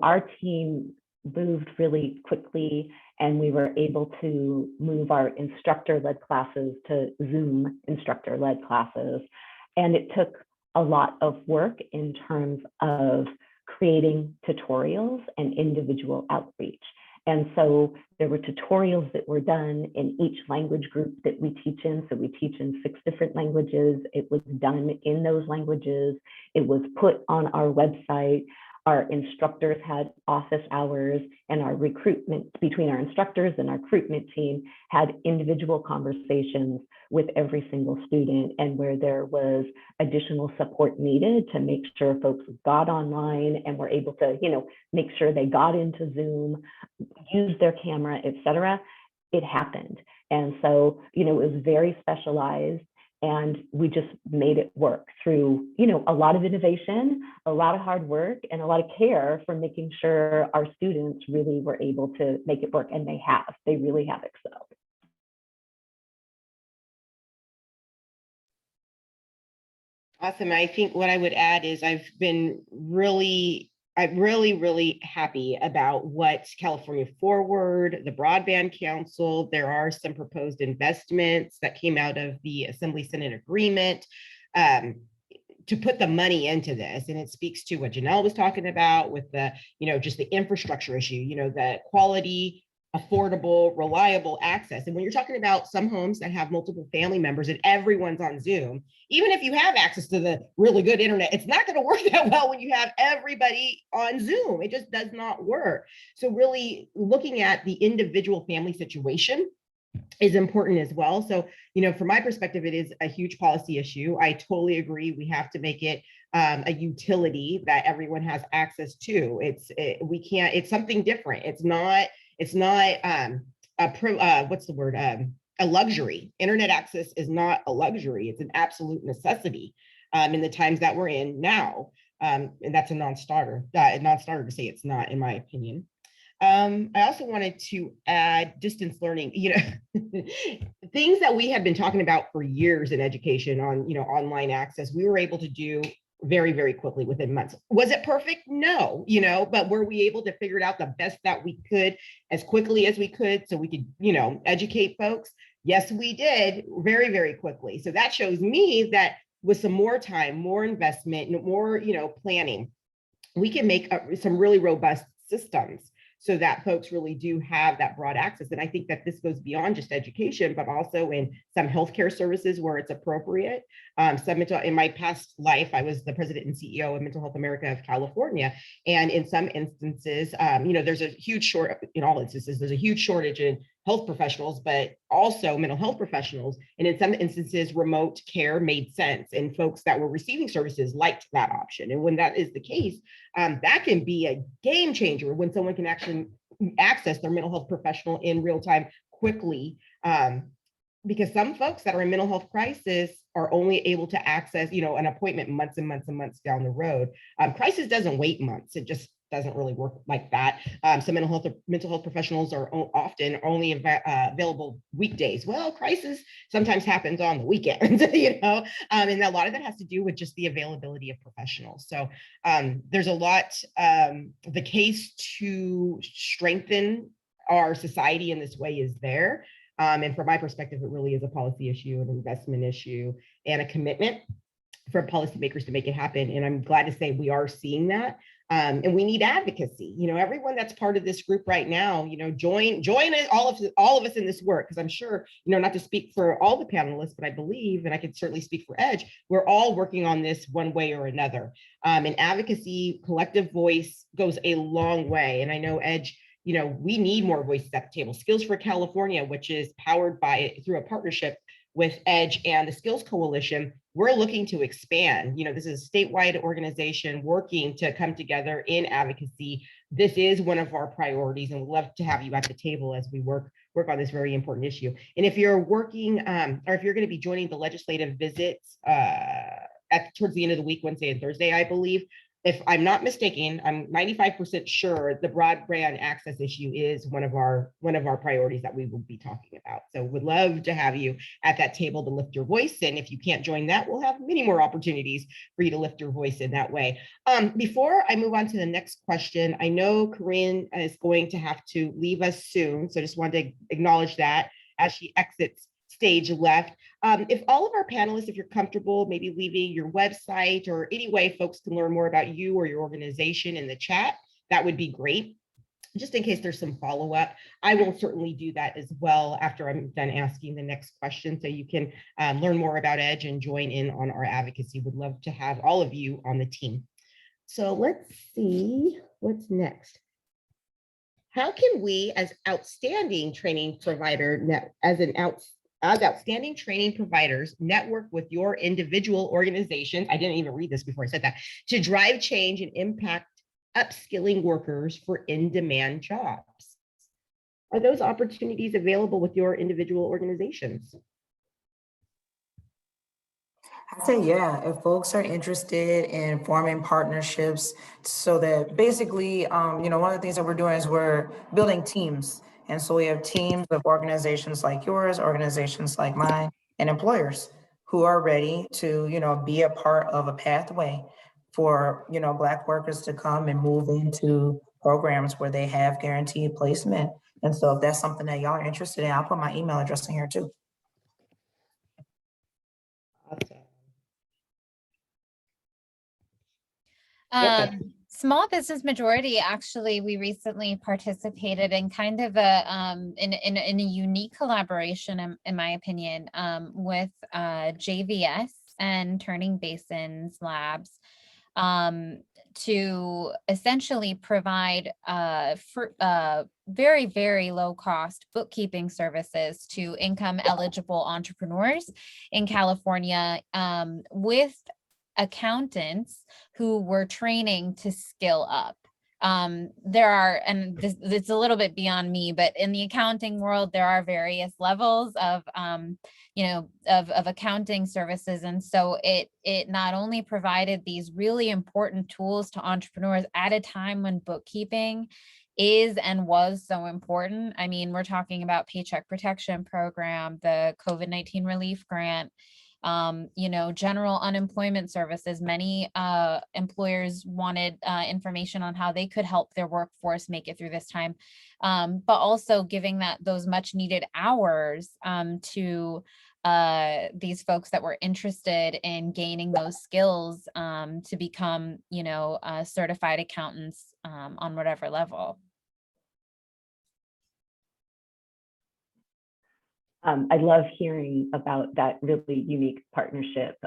our team moved really quickly, and we were able to move our instructor-led classes to Zoom instructor-led classes. And it took a lot of work in terms of creating tutorials and individual outreach. And so there were tutorials that were done in each language group that we teach in. So we teach in 6 different languages. It was done in those languages. It was put on our website. Our instructors had office hours, and our recruitment, between our instructors and our recruitment team, had individual conversations with every single student, and where there was additional support needed to make sure folks got online and were able to, make sure they got into Zoom, use their camera, et cetera, it happened. And so, it was very specialized, and we just made it work through, a lot of innovation, a lot of hard work, and a lot of care for making sure our students really were able to make it work. And they really have excelled. Awesome. I think what I would add is I'm really happy about what California Forward, the Broadband Council, there are some proposed investments that came out of the Assembly Senate agreement to put the money into this. And it speaks to what Janelle was talking about with the, just the infrastructure issue, the quality, affordable, reliable access. And when you're talking about some homes that have multiple family members and everyone's on Zoom, even if you have access to the really good internet, it's not going to work that well when you have everybody on Zoom. It just does not work. So really looking at the individual family situation is important as well. So, from my perspective, it is a huge policy issue. I totally agree. We have to make it a utility that everyone has access to. It's something different. It's not a luxury. Internet access is not a luxury. It's an absolute necessity in the times that we're in now. And that's a non-starter to say it's not, in my opinion. I also wanted to add distance learning, things that we have been talking about for years in education on, online access, we were able to do very, very quickly within months. Was it perfect? No, but were we able to figure it out the best that we could as quickly as we could so we could, educate folks? Yes, we did very, very quickly. So that shows me that with some more time, more investment, more, planning, we can make some really robust systems so that folks really do have that broad access. And I think that this goes beyond just education, but also in some healthcare services where it's appropriate. In my past life, I was the president and CEO of Mental Health America of California. And in some instances, there's a huge shortage in health professionals, but also mental health professionals. And in some instances, remote care made sense, and folks that were receiving services liked that option. And when that is the case, that can be a game changer when someone can actually access their mental health professional in real time quickly. Because some folks that are in mental health crisis are only able to access, an appointment months and months and months down the road. Crisis doesn't wait months. It just doesn't really work like that. Some mental health professionals are often only available weekdays. Well, crisis sometimes happens on the weekends, and a lot of that has to do with just the availability of professionals. So there's a lot, the case to strengthen our society in this way is there. And from my perspective, it really is a policy issue, an investment issue, and a commitment for policymakers to make it happen. And I'm glad to say we are seeing that. And we need advocacy. Everyone that's part of this group right now, join all of us in this work, because I'm sure, not to speak for all the panelists, but I believe, and I can certainly speak for EDGE, we're all working on this one way or another. And advocacy, collective voice goes a long way. And I know EDGE, we need more voices at the table. Skills for California, which is powered through a partnership with EDGE and the Skills Coalition, we're looking to expand. This is a statewide organization working to come together in advocacy. This is one of our priorities, and we'd love to have you at the table as we work on this very important issue. And if you're working, or if you're going to be joining the legislative visits towards the end of the week, Wednesday and Thursday, I believe, if I'm not mistaken, I'm 95% sure the broadband access issue is one of our priorities that we will be talking about. So would love to have you at that table to lift your voice. And if you can't join that, we'll have many more opportunities for you to lift your voice in that way. Before I move on to the next question, I know Corinne is going to have to leave us soon. So just wanted to acknowledge that as she exits stage left. If all of our panelists, if you're comfortable, maybe leaving your website or any way folks can learn more about you or your organization in the chat, that would be great. Just in case there's some follow-up, I will certainly do that as well after I'm done asking the next question, so you can learn more about EDGE and join in on our advocacy. Would love to have all of you on the team. So let's see what's next. How can we, as outstanding training provider, as outstanding training providers, network with your individual organizations? I didn't even read this before I said that, to drive change and impact upskilling workers for in-demand jobs. Are those opportunities available with your individual organizations? I'd say, yeah, if folks are interested in forming partnerships so that basically, one of the things that we're doing is we're building teams. And so we have teams of organizations like yours, organizations like mine, and employers who are ready to, be a part of a pathway for, Black workers to come and move into programs where they have guaranteed placement. And so if that's something that y'all are interested in, I'll put my email address in here too. Awesome. Small business majority, actually, we recently participated in kind of a in a unique collaboration, in my opinion, with JVS and Turning Basins Labs, to essentially provide very, very low cost bookkeeping services to income eligible entrepreneurs in California, with accountants who were training to skill up. There are, and it's a little bit beyond me, but in the accounting world, there are various levels of, of accounting services. And so it not only provided these really important tools to entrepreneurs at a time when bookkeeping is and was so important. I mean, we're talking about Paycheck Protection Program, the COVID-19 relief grant, general unemployment services. Many employers wanted information on how they could help their workforce make it through this time, but also giving those much needed hours to these folks that were interested in gaining those skills to become, certified accountants on whatever level. I love hearing about that really unique partnership.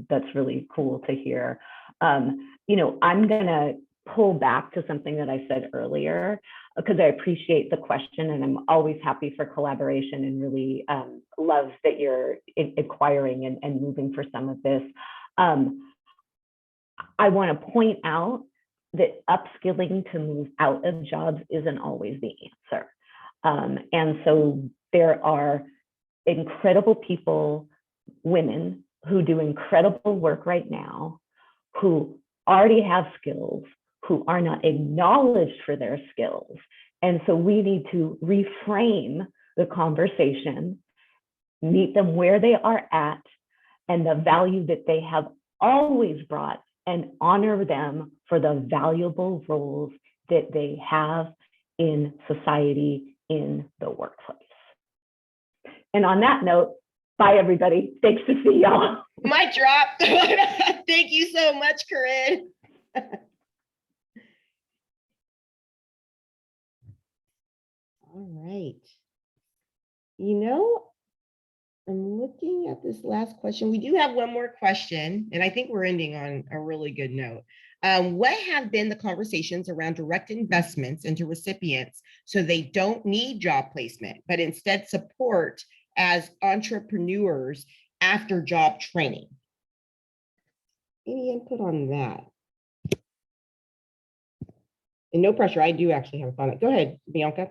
That's really cool to hear. I'm going to pull back to something that I said earlier, because I appreciate the question and I'm always happy for collaboration and really love that you're inquiring and moving for some of this. I want to point out that upskilling to move out of jobs isn't always the answer. And so there are incredible people, women who do incredible work right now, who already have skills, who are not acknowledged for their skills. And so we need to reframe the conversation, meet them where they are at and the value that they have always brought, and honor them for the valuable roles that they have in society, in the workplace. And on that note, bye everybody. Thanks to see y'all. Mic drop. Thank you so much, Corinne. All right. I'm looking at this last question. We do have one more question, and I think we're ending on a really good note. What have been the conversations around direct investments into recipients so they don't need job placement, but instead support as entrepreneurs after job training? Any input on that? And no pressure, I do actually have a thought. Go ahead, Bianca.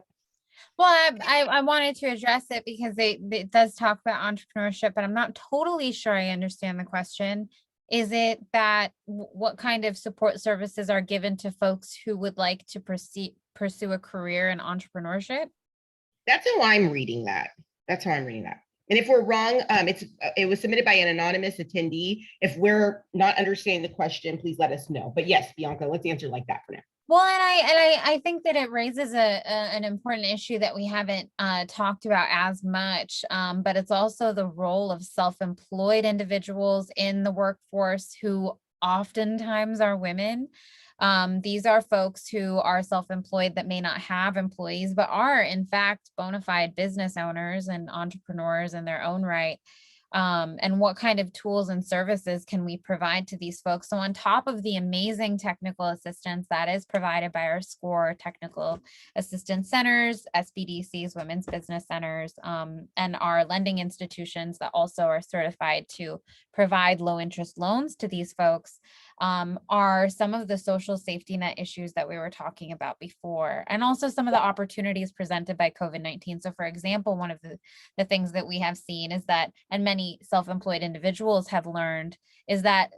Well, I wanted to address it because it does talk about entrepreneurship, but I'm not totally sure I understand the question. Is it that what kind of support services are given to folks who would like to pursue a career in entrepreneurship? That's how I'm reading that. And if we're wrong, it was submitted by an anonymous attendee. If we're not understanding the question, please let us know. But yes, Bianca, let's answer like that for now. Well, and I think that it raises an important issue that we haven't talked about as much, but it's also the role of self-employed individuals in the workforce who oftentimes are women. These are folks who are self-employed that may not have employees, but are in fact bona fide business owners and entrepreneurs in their own right. and what kind of tools and services can we provide to these folks. So on top of the amazing technical assistance that is provided by our SCORE technical assistance centers, SBDCs, women's business centers, and our lending institutions that also are certified to provide low interest loans to these folks, are some of the social safety net issues that we were talking about before, and also some of the opportunities presented by COVID-19. So for example, one of the things that we have seen is that, and many self-employed individuals have learned, is that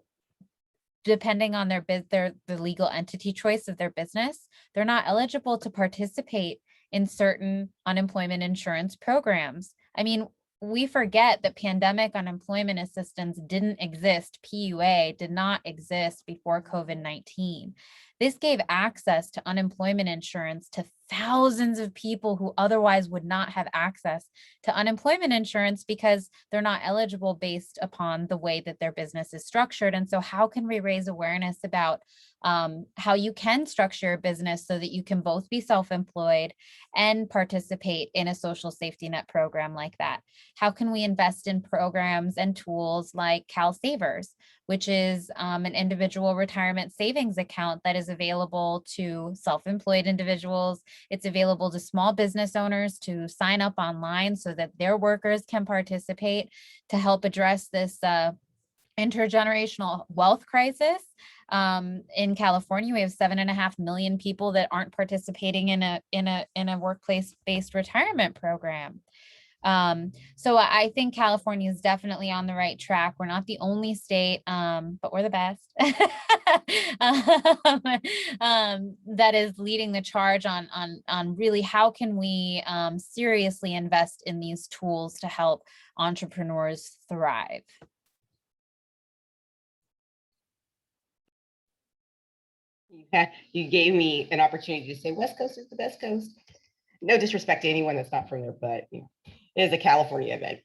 depending on the legal entity choice of their business, they're not eligible to participate in certain unemployment insurance programs. I mean, we forget that pandemic unemployment assistance didn't exist. PUA did not exist before COVID-19. This gave access to unemployment insurance to thousands of people who otherwise would not have access to unemployment insurance because they're not eligible based upon the way that their business is structured. And so how can we raise awareness about how you can structure your business so that you can both be self-employed and participate in a social safety net program like that? How can we invest in programs and tools like Cal Savers, which is an individual retirement savings account that is available to self-employed individuals. It's available to small business owners to sign up online so that their workers can participate to help address this intergenerational wealth crisis. In California, we have 7.5 million people that aren't participating in a workplace-based retirement program. So I think California is definitely on the right track. We're not the only state, but we're the best that is leading the charge on really how can we seriously invest in these tools to help entrepreneurs thrive. You gave me an opportunity to say West Coast is the best coast. No disrespect to anyone that's not from there, but you know, it is a California event.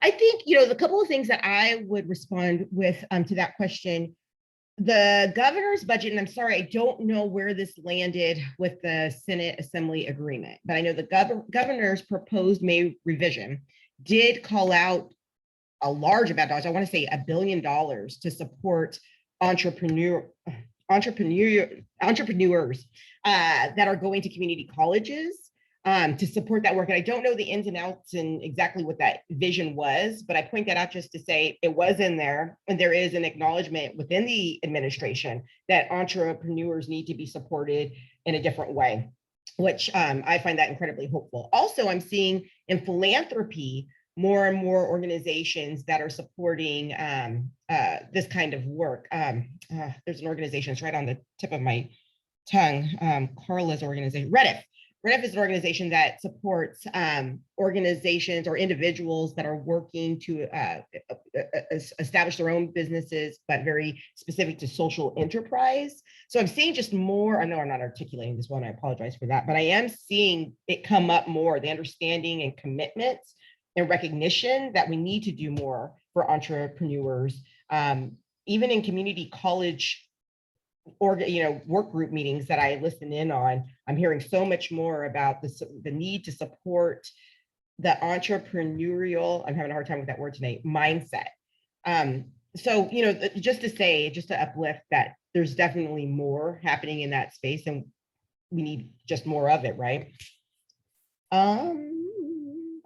I think, you know, the couple of things that I would respond with to that question, the governor's budget, and I'm sorry, I don't know where this landed with the Senate Assembly agreement, but I know the governor's proposed May revision did call out a large amount of dollars, I want to say $1 billion, to support entrepreneurs that are going to community colleges to support that work. And I don't know the ins and outs and exactly what that vision was, but I point that out just to say it was in there, and there is an acknowledgement within the administration that entrepreneurs need to be supported in a different way, which I find that incredibly hopeful. Also, I'm seeing in philanthropy more and more organizations that are supporting this kind of work. There's an organization, it's right on the tip of my tongue, Carla's organization, REDIF. REDIF is an organization that supports organizations or individuals that are working to establish their own businesses, but very specific to social enterprise. So I'm seeing just more, I know I'm not articulating this well, and I apologize for that, but I am seeing it come up more, the understanding and commitments and recognition that we need to do more for entrepreneurs, even in community college or work group meetings that I listen in on. I'm hearing so much more about the need to support the entrepreneurial, I'm having a hard time with that word today, mindset. So just to uplift that there's definitely more happening in that space, and we need just more of it, right?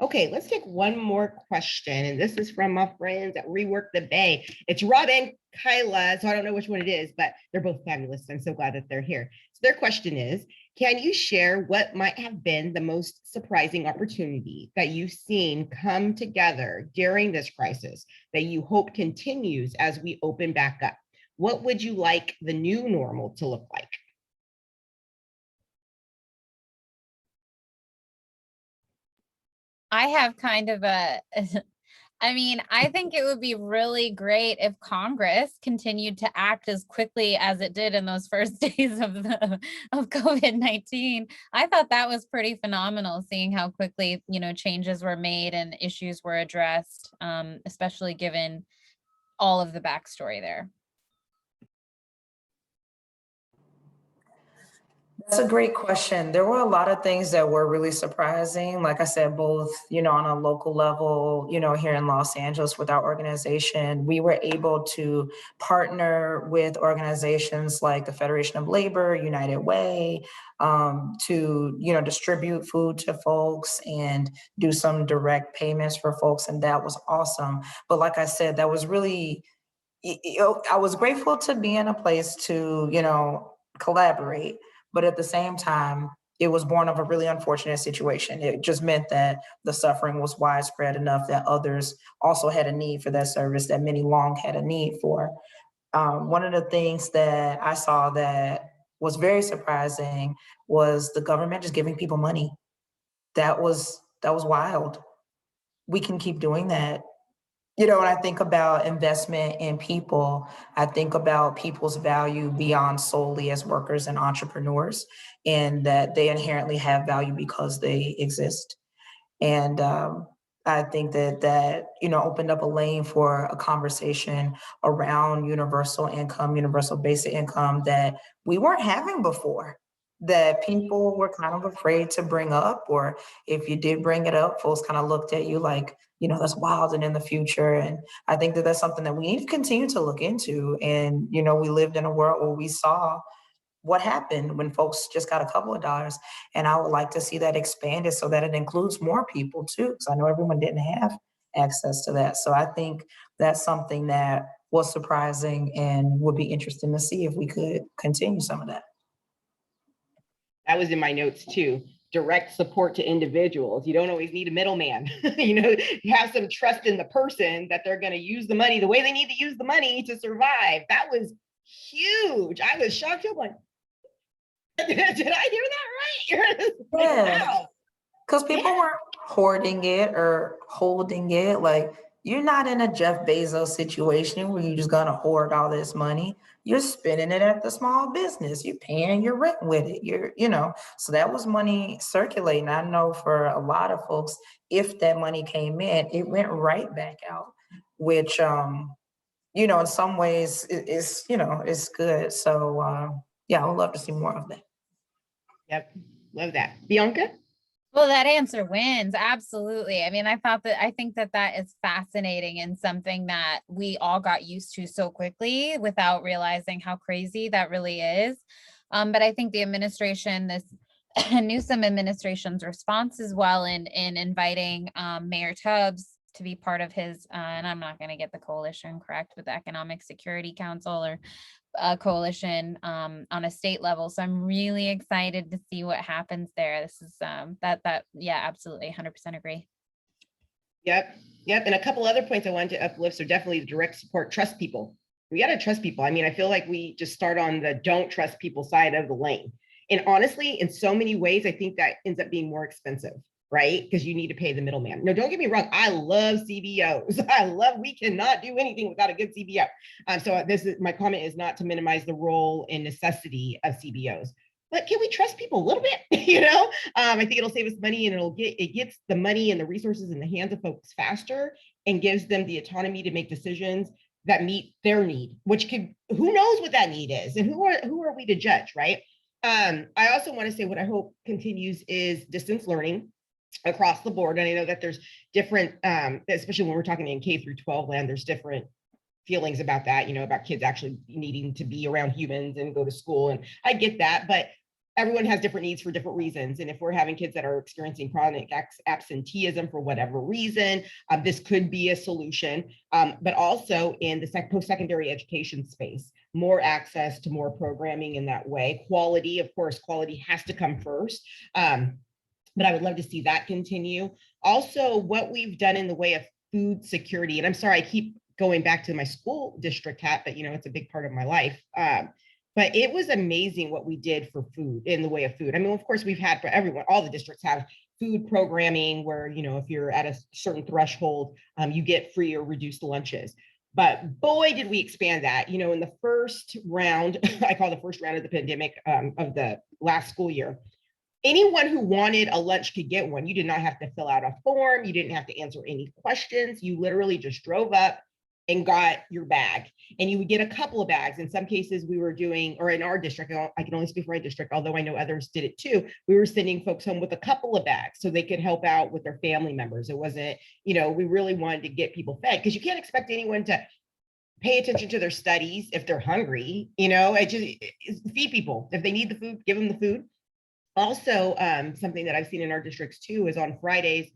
Okay, let's take one more question. And this is from my friends at Rework the Bay. It's Rob and Kyla, so I don't know which one it is, but they're both fabulous. I'm so glad that they're here. So their question is, can you share what might have been the most surprising opportunity that you've seen come together during this crisis that you hope continues as we open back up? What would you like the new normal to look like? I have kind of I think it would be really great if Congress continued to act as quickly as it did in those first days of COVID-19. I thought that was pretty phenomenal, seeing how quickly, changes were made and issues were addressed, especially given all of the backstory there. That's a great question. There were a lot of things that were really surprising. Like I said, both, on a local level, here in Los Angeles with our organization, we were able to partner with organizations like the Federation of Labor, United Way, to, distribute food to folks and do some direct payments for folks. And that was awesome. But like I said, that was really, I was grateful to be in a place to, collaborate. But at the same time, it was born of a really unfortunate situation. It just meant that the suffering was widespread enough that others also had a need for that service that many long had a need for. One of the things that I saw that was very surprising was the government just giving people money. That was wild. We can keep doing that. When I think about investment in people, I think about people's value beyond solely as workers and entrepreneurs, and that they inherently have value because they exist. And I think that opened up a lane for a conversation around universal income, universal basic income that we weren't having before, that people were kind of afraid to bring up, or if you did bring it up, folks kind of looked at you like, that's wild and in the future. And I think that that's something that we need to continue to look into. And, we lived in a world where we saw what happened when folks just got a couple of dollars. And I would like to see that expanded so that it includes more people too, because I know everyone didn't have access to that. So I think that's something that was surprising and would be interesting to see if we could continue some of that. That was in my notes too. Direct support to individuals. You don't always need a middleman. You have some trust in the person that they're going to use the money the way they need to use the money to survive. That was huge. I was shocked. I'm like, did I hear that right? Yeah. Because people weren't hoarding it or holding it. Like, you're not in a Jeff Bezos situation where you're just going to hoard all this money. You're spending it at the small business. You're paying your rent with it. So that was money circulating. I know for a lot of folks, if that money came in, it went right back out, which, in some ways it's good. So, yeah, I would love to see more of that. Yep. Love that. Bianca? Well, that answer wins. Absolutely. I mean, I think that is fascinating and something that we all got used to so quickly without realizing how crazy that really is. But I think the administration, this Newsom administration's response as well in inviting Mayor Tubbs to be part of his, and I'm not going to get the coalition correct, with the Economic Security Council or coalition on a state level. So I'm really excited to see what happens there. This is yeah, absolutely 100% agree. Yep. And a couple other points I wanted to uplift. So definitely the direct support, trust people. We got to trust people. I mean, I feel like we just start on the don't trust people side of the lane. And honestly, in so many ways, I think that ends up being more expensive, right? Because you need to pay the middleman. No, don't get me wrong. I love CBOs. We cannot do anything without a good CBO. So my comment is not to minimize the role and necessity of CBOs, but can we trust people a little bit? I think it'll save us money, and it gets the money and the resources in the hands of folks faster and gives them the autonomy to make decisions that meet their need, who knows what that need is, and who are we to judge, right? I also want to say what I hope continues is distance learning across the board. And I know that there's different, especially when we're talking in K through 12 land, there's different feelings about that, about kids actually needing to be around humans and go to school. And I get that, but everyone has different needs for different reasons. And if we're having kids that are experiencing chronic absenteeism for whatever reason, this could be a solution. But also in the post-secondary education space, more access to more programming in that way. Quality, of course, quality has to come first. But I would love to see that continue. Also, what we've done in the way of food security, and I'm sorry, I keep going back to my school district hat, but it's a big part of my life. But it was amazing what we did for food, in the way of food. I mean, of course, we've had for everyone, all the districts have food programming where, if you're at a certain threshold, you get free or reduced lunches. But boy, did we expand that. In the first round, I call the first round of the pandemic of the last school year, anyone who wanted a lunch could get one. You did not have to fill out a form. You didn't have to answer any questions. You literally just drove up and got your bag. And you would get a couple of bags. In some cases we were doing, or in our district, I can only speak for my district, although I know others did it too. We were sending folks home with a couple of bags so they could help out with their family members. It wasn't, we really wanted to get people fed, because you can't expect anyone to pay attention to their studies if they're hungry. Feed people. If they need the food, give them the food. Also, something that I've seen in our districts too is on Fridays,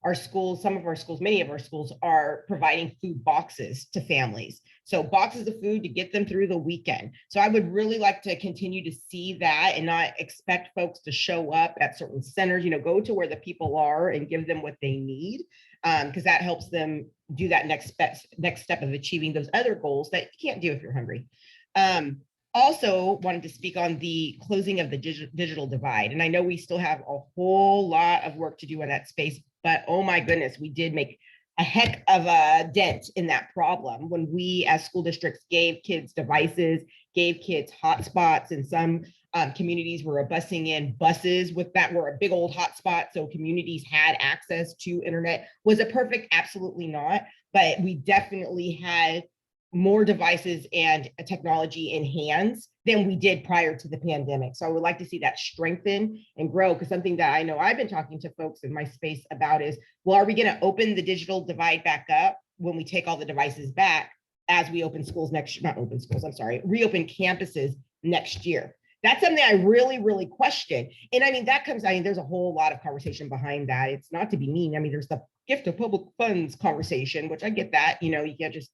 our schools, some of our schools, many of our schools are providing food boxes to families. So boxes of food to get them through the weekend. So I would really like to continue to see that and not expect folks to show up at certain centers, go to where the people are and give them what they need, because that helps them do that next step of achieving those other goals that you can't do if you're hungry. Also wanted to speak on the closing of the digital divide. And I know we still have a whole lot of work to do in that space, but oh my goodness, we did make a heck of a dent in that problem when we as school districts gave kids devices, gave kids hotspots, and some communities were busing in buses with that were a big old hotspot. So communities had access to internet. Was it perfect? Absolutely not. But we definitely had more devices and technology in hands than we did prior to the pandemic. So I would like to see that strengthen and grow, because something that I know I've been talking to folks in my space about is, well, are we going to open the digital divide back up when we take all the devices back as we open schools reopen campuses next year? That's something I really, really question. And I mean, there's a whole lot of conversation behind that. It's not to be mean. I mean, there's the gift of public funds conversation, which I get that, you can't just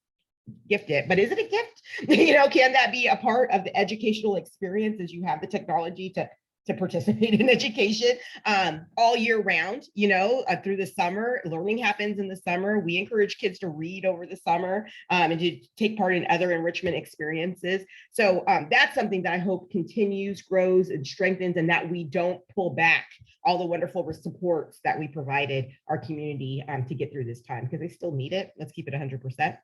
gift it, but is it a gift? Can that be a part of the educational experience as you have the technology to participate in education all year round, through the summer? Learning happens in the summer. We encourage kids to read over the summer and to take part in other enrichment experiences. So that's something that I hope continues, grows, and strengthens, and that we don't pull back all the wonderful supports that we provided our community to get through this time, because they still need it. Let's keep it 100%.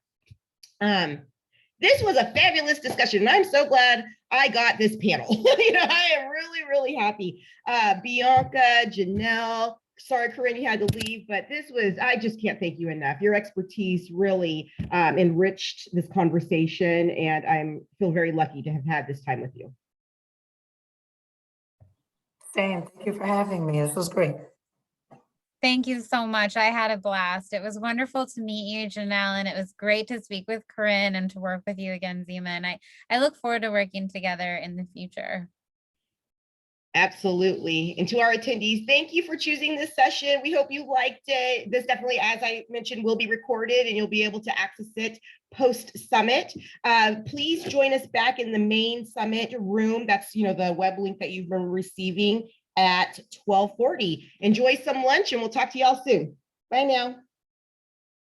This was a fabulous discussion, and I'm so glad I got this panel. I am really, really happy. Bianca, Janelle, sorry, Corinne, you had to leave, but I just can't thank you enough. Your expertise really enriched this conversation, and I feel very lucky to have had this time with you. Same, thank you for having me. This was great. Thank you so much. I had a blast. It was wonderful to meet you, Janelle, and it was great to speak with Corinne and to work with you again, Zima. And I look forward to working together in the future. Absolutely. And to our attendees, thank you for choosing this session. We hope you liked it. This definitely, as I mentioned, will be recorded and you'll be able to access it post-summit. Please join us back in the main summit room. That's, the web link that you've been receiving at 12:40. Enjoy some lunch and we'll talk to y'all soon. Bye now.